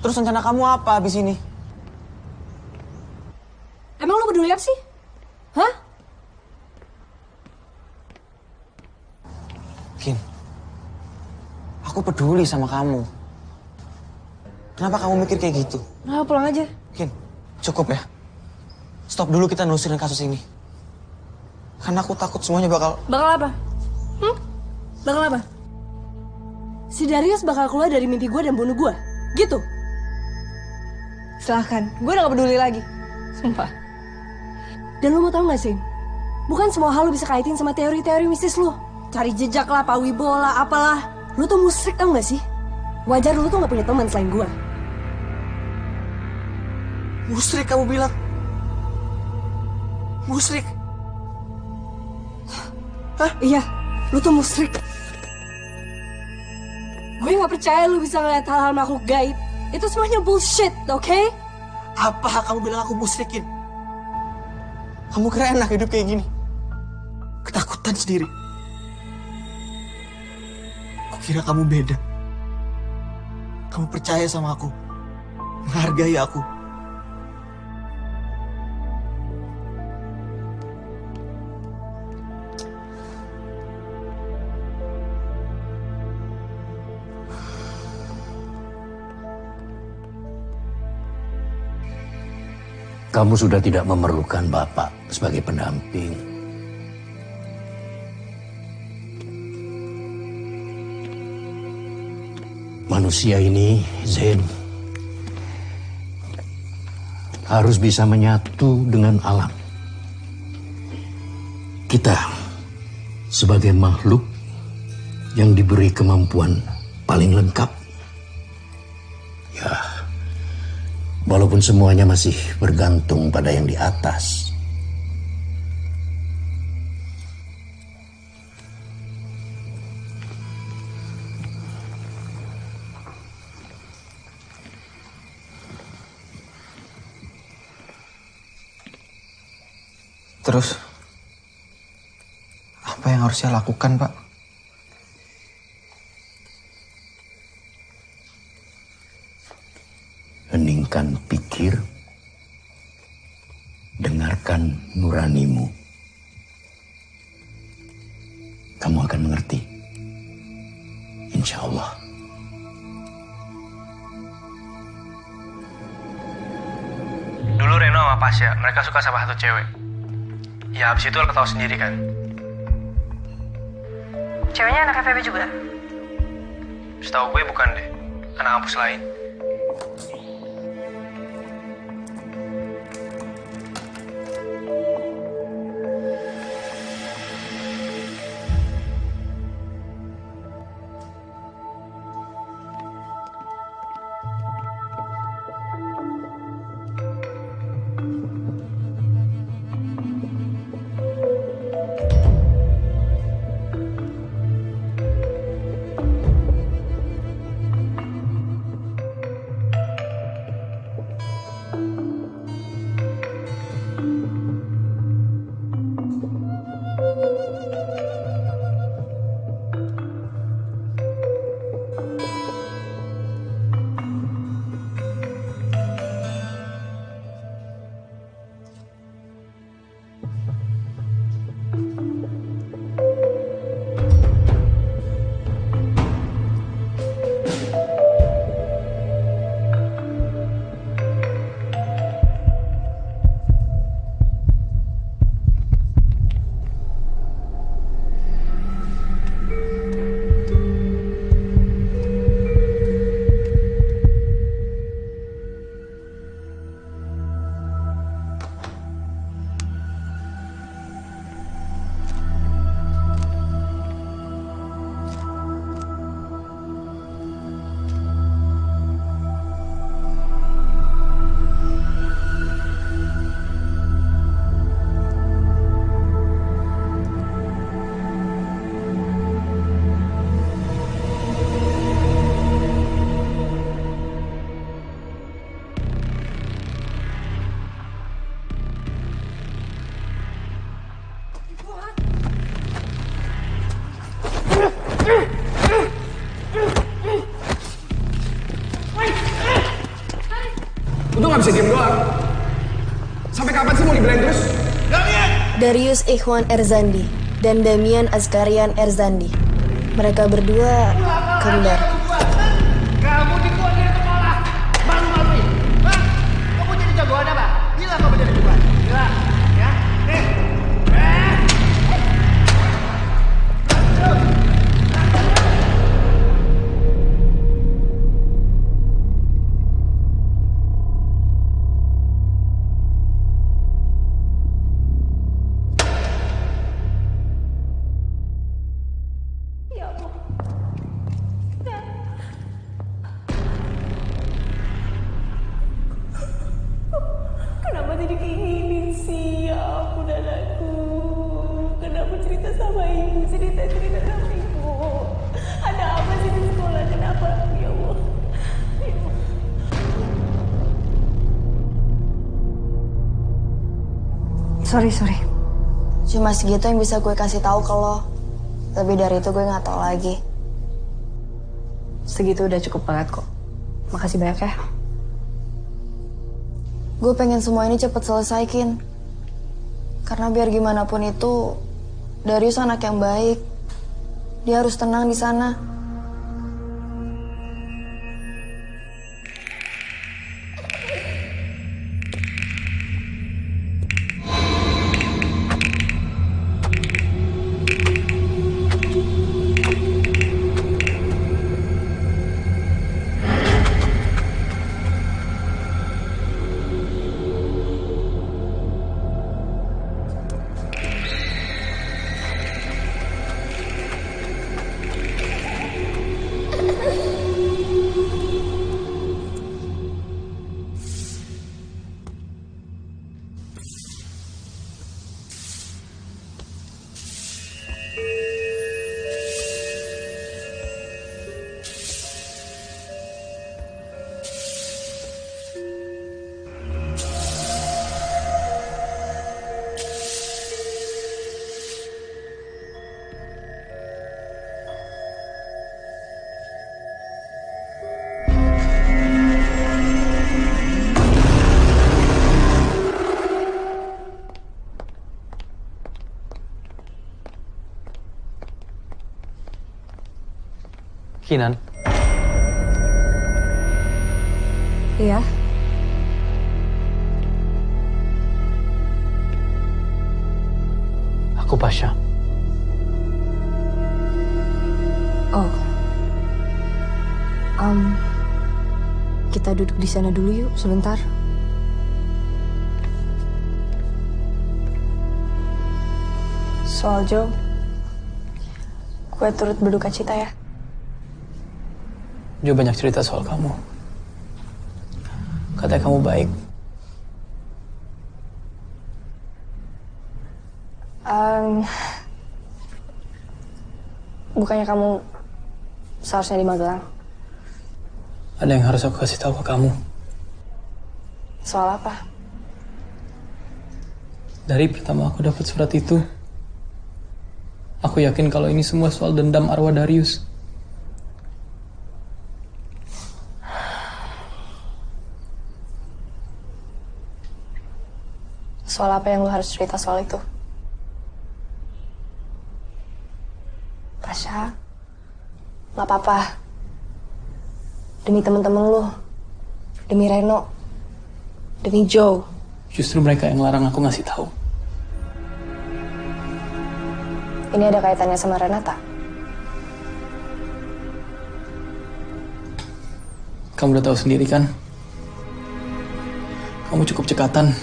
Terus rencana kamu apa abis ini? Emang lo peduli apa sih? Hah? Kin, aku peduli sama kamu. Kenapa kamu mikir kayak gitu? Nah, pulang aja. Kin, cukup ya. Stop dulu kita nelusurin kasus ini. Karena aku takut semuanya bakal... Bakal apa? Bakal apa? Si Darius bakal keluar dari mimpi gue dan bunuh gue. Gitu? Silahkan, gue udah gak peduli lagi. Sumpah. Dan lo mau tau gak sih? Bukan semua hal lo bisa kaitin sama teori-teori mistis lo. Cari jejak lah, Pak Wibola, apalah. Lo tuh musyrik tau gak sih? Wajar lo tuh gak punya teman selain gue. Musyrik kamu bilang? Musyrik? Hah? Iya, lu tuh musyrik. Gue gak percaya lu bisa ngeliat hal-hal makhluk gaib. Itu semuanya bullshit, oke? Apa kamu bilang aku musyrikin? Kamu kira enak hidup kayak gini? Ketakutan sendiri. Aku kira kamu beda. Kamu percaya sama aku. Menghargai aku. Kamu sudah tidak memerlukan Bapak sebagai pendamping. Manusia ini, Zain, harus bisa menyatu dengan alam. Kita sebagai makhluk yang diberi kemampuan paling lengkap. Ya, walaupun semuanya masih bergantung pada yang di atas. Terus, apa yang harus saya lakukan, Pak? Heningkan pikir, dengarkan nuranimu. Kamu akan mengerti. Insya Allah. Dulu Reno sama Pasha, mereka suka sama satu cewek. Ya habis itu lo ketahui sendiri kan. Ceweknya anak FEB juga? Setahu gue bukan deh, anak kampus lain. Darius Ikhwan Erzandi dan Damian Azkarian Erzandi. Mereka berdua kembar. Kamu dikuat dari kepala. Malu-maluin. Hah? Kamu jadi jagoan apa? Gila kamu jadi jagoan. Gila. Ya? Kenapa jadi kayak gini sih? Ya ampun anakku. Kenapa cerita sama ibu? Cerita sama ibu. Ada apa sih di sekolah? Kenapa? Ya Allah. Sorry. Cuma segitu yang bisa gue kasih tahu ke lo. Lebih dari itu gue nggak tahu lagi. Segitu udah cukup banget kok. Makasih banyak ya. Gue pengen semua ini cepet selesai, Kin. Karena biar gimana pun itu, Darius anak yang baik. Dia harus tenang di sana. Kinan, Iya. aku Pasha. Oh. Kita duduk di sana dulu yuk sebentar. Soal Joe, gue turut berduka cita ya. Joe banyak cerita soal kamu. Katanya kamu baik. Bukannya kamu seharusnya di Magelang? Ada yang harus aku kasih tahu ke kamu. Soal apa? Dari pertama aku dapat surat itu, aku yakin kalau ini semua soal dendam arwah Darius. Soal apa yang lu harus cerita soal itu? Pasha, gak apa-apa. Demi temen-temen lu, demi Reno, demi Joe. Justru mereka yang larang aku ngasih tahu. Ini ada kaitannya sama Renata. Kamu udah tahu sendiri kan? Kamu cukup cekatan.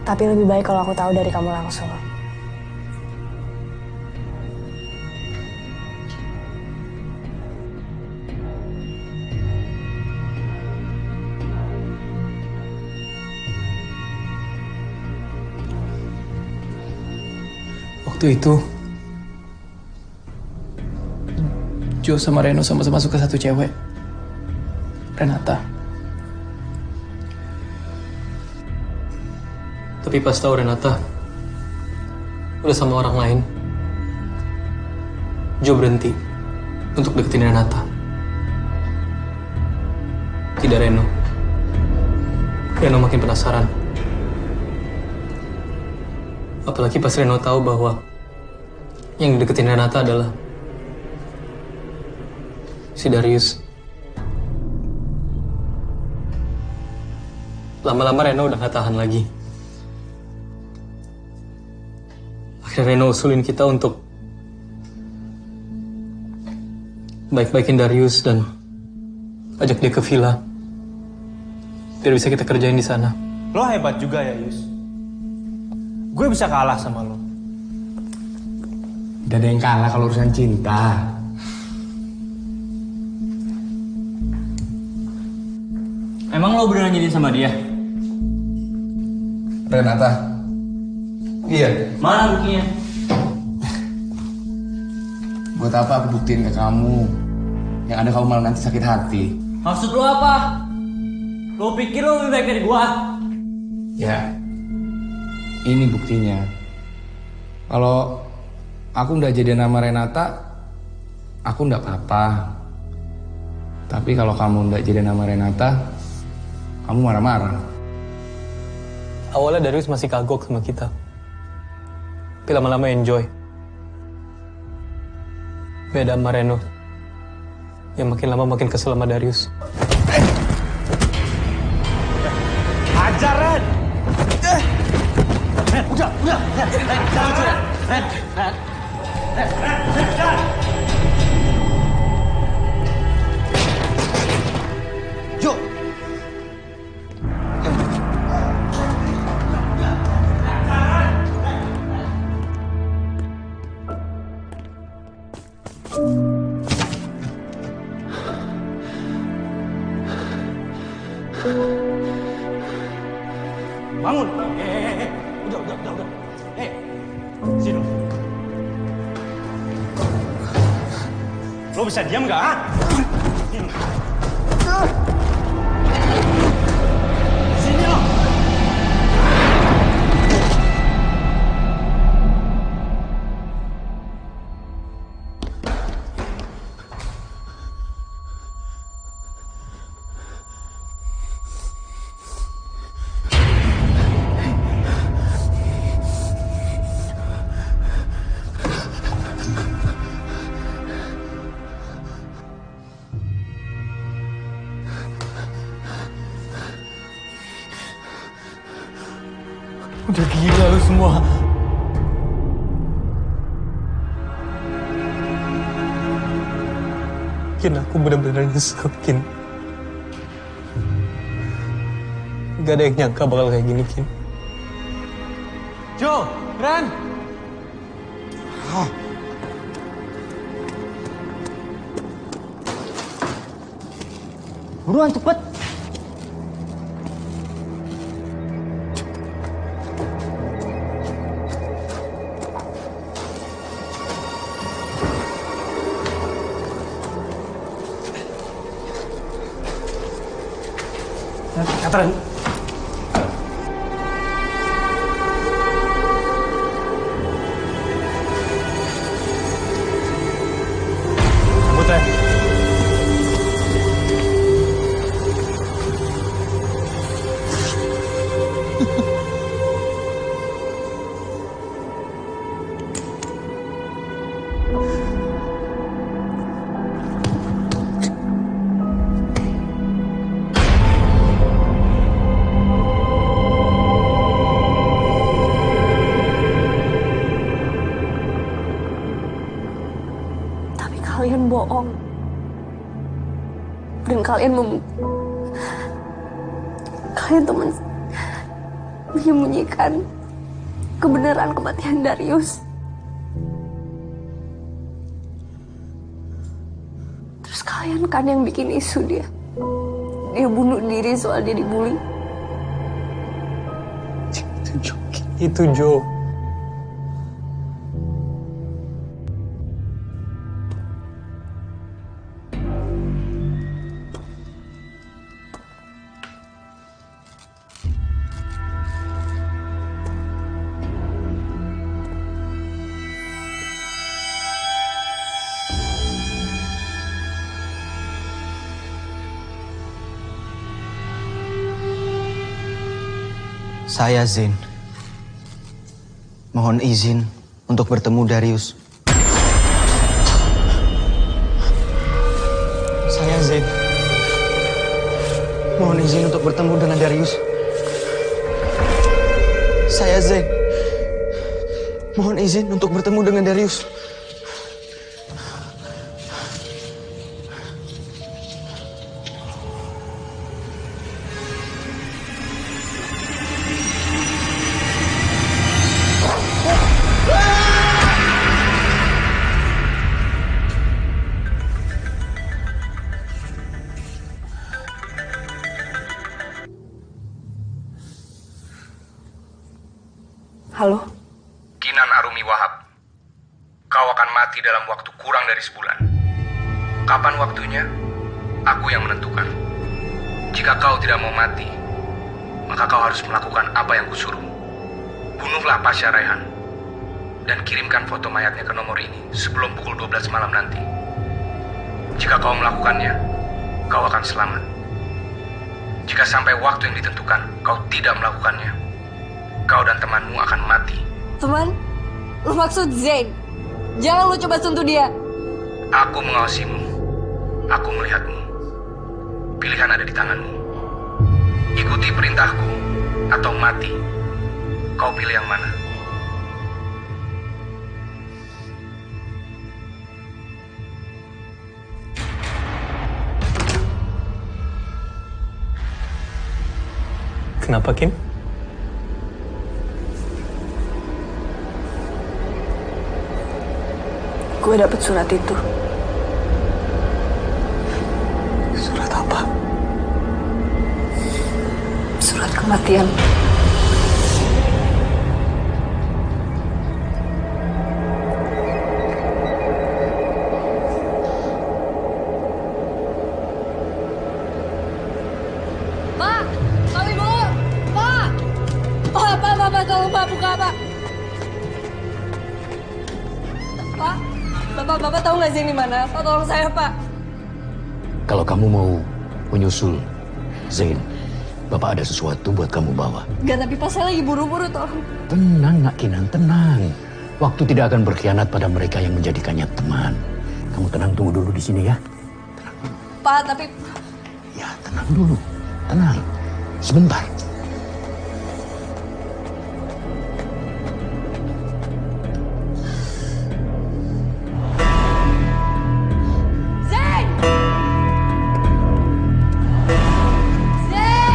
Tapi lebih baik kalau aku tahu dari kamu langsung. Waktu itu, Joe sama Reno sama-sama suka satu cewek, Renata. Tapi pas tahu Renata udah sama orang lain, Joe berhenti untuk deketin Renata. Tidak Reno. Reno makin penasaran Apalagi pas Reno tahu bahwa yang deketin Renata adalah si Darius. Lama-lama Reno udah gak tahan lagi. Akhirnya Reno usulin kita untuk baik-baikin Darius dan ajak dia ke villa. Biar bisa kita kerjain di sana. Lo hebat juga ya, Yus. Gue bisa kalah sama lo. Gak ada yang kalah kalau urusan cinta. Emang lo beneran jadian sama dia? Renata? Iya. Mana buktinya? Buat apa aku buktiin ke kamu? Yang ada kamu malah nanti sakit hati. Maksud lo apa? Lo pikir lo lebih baik dari gua? Ya, ini buktinya. Kalau aku nggak jadi nama Renata, aku nggak apa-apa. Tapi kalau kamu nggak jadi nama Renata, kamu marah-marah. Awalnya Darius masih kagok sama kita. Tapi lama-lama enjoy. Beda sama Reno. Yang makin lama makin kesel sama Darius. Ajar, Ren! Ren, udah. Ren, jangan lucu, Ren. Ren. Yuk. Bangun. Udah. Sini. Lo bisa diam nggak? Sini lo. Udah gila lu semua. Kin, aku bener-bener nyesel, Kin. Gak ada yang nyangka bakal kayak gini, Kin. Jo, Ren. Buruan cepet. Catherine. Sambut, Ren. Kalian bohong. Dan kalian teman menyembunyikan kebenaran kematian Darius. Terus kalian kan yang bikin isu dia bunuh diri soal dia dibully. Itu Jo. Saya Zain. Mohon izin untuk bertemu Darius. Saya Zain. Mohon izin untuk bertemu dengan Darius. Saya Zain. Mohon izin untuk bertemu dengan Darius. Halo? Kinan Arumi Wahab. Kau akan mati dalam waktu kurang dari sebulan. Kapan waktunya? Aku yang menentukan. Jika kau tidak mau mati, maka kau harus melakukan apa yang kusuruh. Bunuhlah Pasha Raihan dan kirimkan foto mayatnya ke nomor ini sebelum pukul 12 malam nanti. Jika kau melakukannya, kau akan selamat. Jika sampai waktu yang ditentukan kau tidak melakukannya, kau dan temanmu akan mati. Teman? Lu maksud Zain? Jangan lu coba sentuh dia. Aku mengawasimu. Aku melihatmu. Pilihan ada di tanganmu. Ikuti perintahku atau mati. Kau pilih yang mana? Kenapa, Kim? Gue dapet surat itu. Surat apa? Surat kematian. Pak! Kami bu! Pak! Pak, tolong Pak, buka Pak! Pak, Bapak tahu nggak Zain di mana? Pak, tolong saya, Pak. Kalau kamu mau menyusul Zain, Bapak ada sesuatu buat kamu bawa. Enggak, tapi Pak, saya lagi buru-buru, tolong. Tenang, Nak Kinan, tenang. Waktu tidak akan berkhianat pada mereka yang menjadikannya teman. Kamu tenang, tunggu dulu di sini ya. Pak, tapi... Ya, tenang dulu. Tenang. Sebentar. Zain! Zain!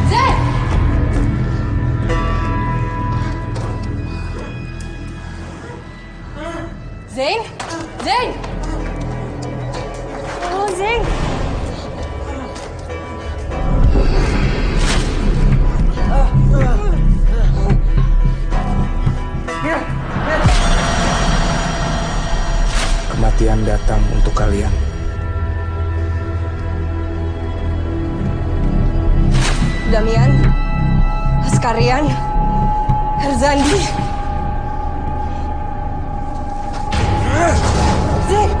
Zain! Zain? Zain! Oh, Zain! Kematian datang untuk kalian. Damian, Askarian, Herzandi. Zain!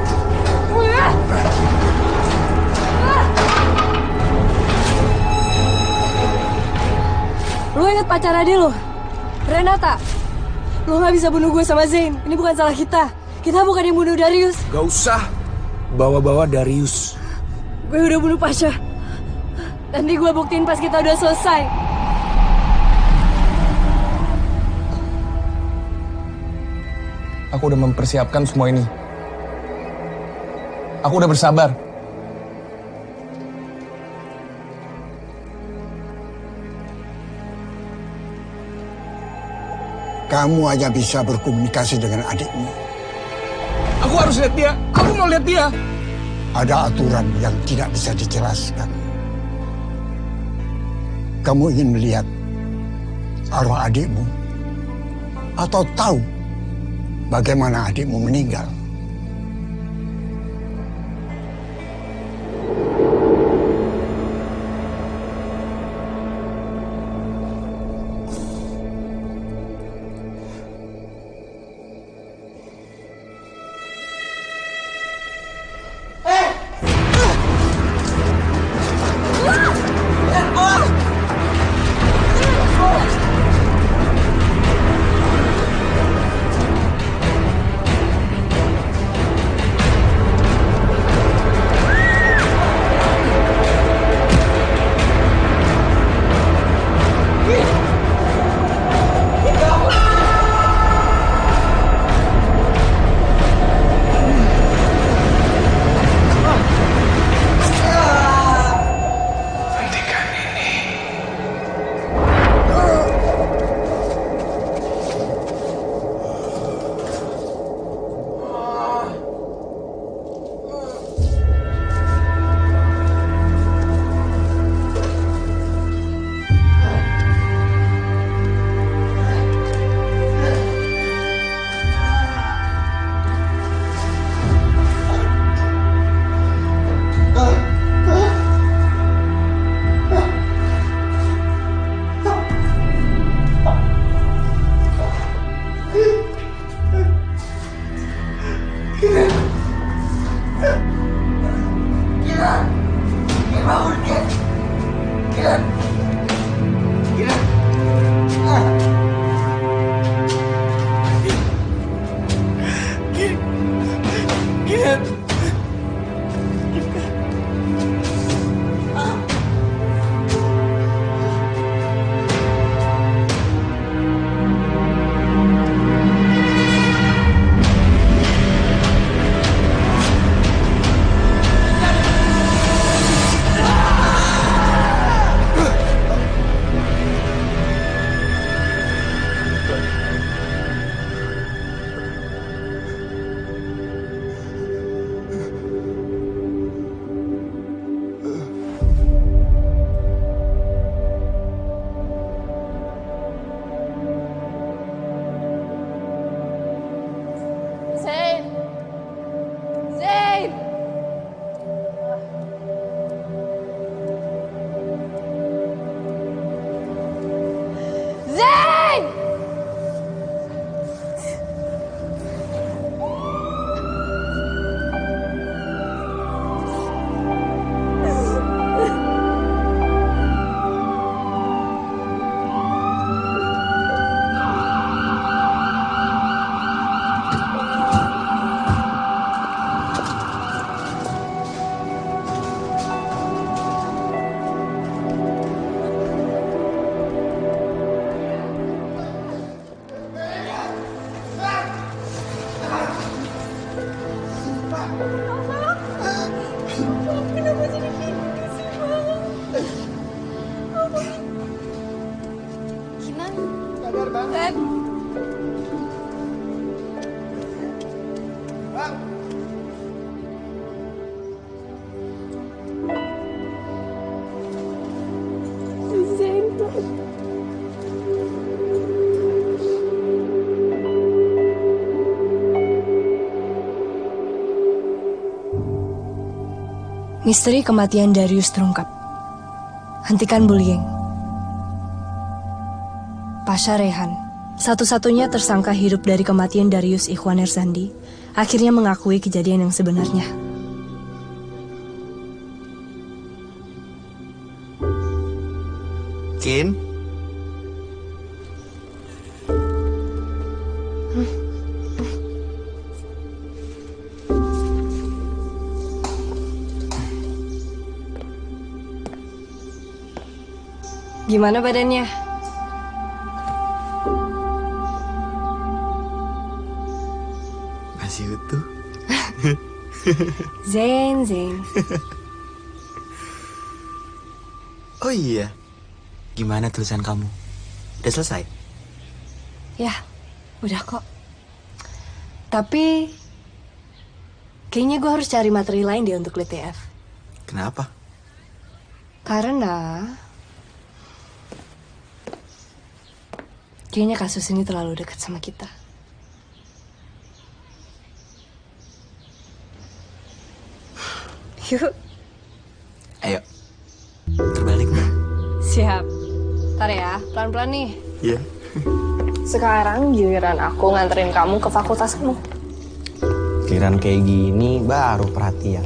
Lu inget pacar adik lu? Renata. Lu gak bisa bunuh gue sama Zain. Ini bukan salah kita. Kita bukan yang bunuh Darius. Gak usah bawa-bawa Darius. Gue udah bunuh Pasha. Nanti gue buktiin pas kita udah selesai. Aku udah mempersiapkan semua ini. Aku udah bersabar. Kamu hanya bisa berkomunikasi dengan adikmu. Aku harus lihat dia. Aku mau lihat dia. Ada aturan yang tidak bisa dijelaskan. Kamu ingin melihat arwah adikmu? Atau tahu bagaimana adikmu meninggal? Kinan. Kinan. Kinan. Zain! Zain! Zain! Kenapa jadi gini sih, Bang? Kinan. Sadar, Bang. Ren. Bang. Zain, Misteri kematian Darius terungkap. Hentikan bullying. Pasha Rehan, satu-satunya tersangka hidup dari kematian Darius Ikhwan Erzandi, akhirnya mengakui kejadian yang sebenarnya. Kin? Gimana badannya? Masih utuh. Zain. Oh iya. Gimana tulisan kamu? Udah selesai? Ya, udah kok. Tapi kayaknya gue harus cari materi lain deh untuk LTF. Kenapa? Karena kayaknya kasus ini terlalu dekat sama kita. Yuk. Ayo. Terbalik, Mbak. Siap. Ntar ya, pelan-pelan nih. Iya. Sekarang giliran aku nganterin kamu ke fakultas kamu. Giliran kayak gini baru perhatian.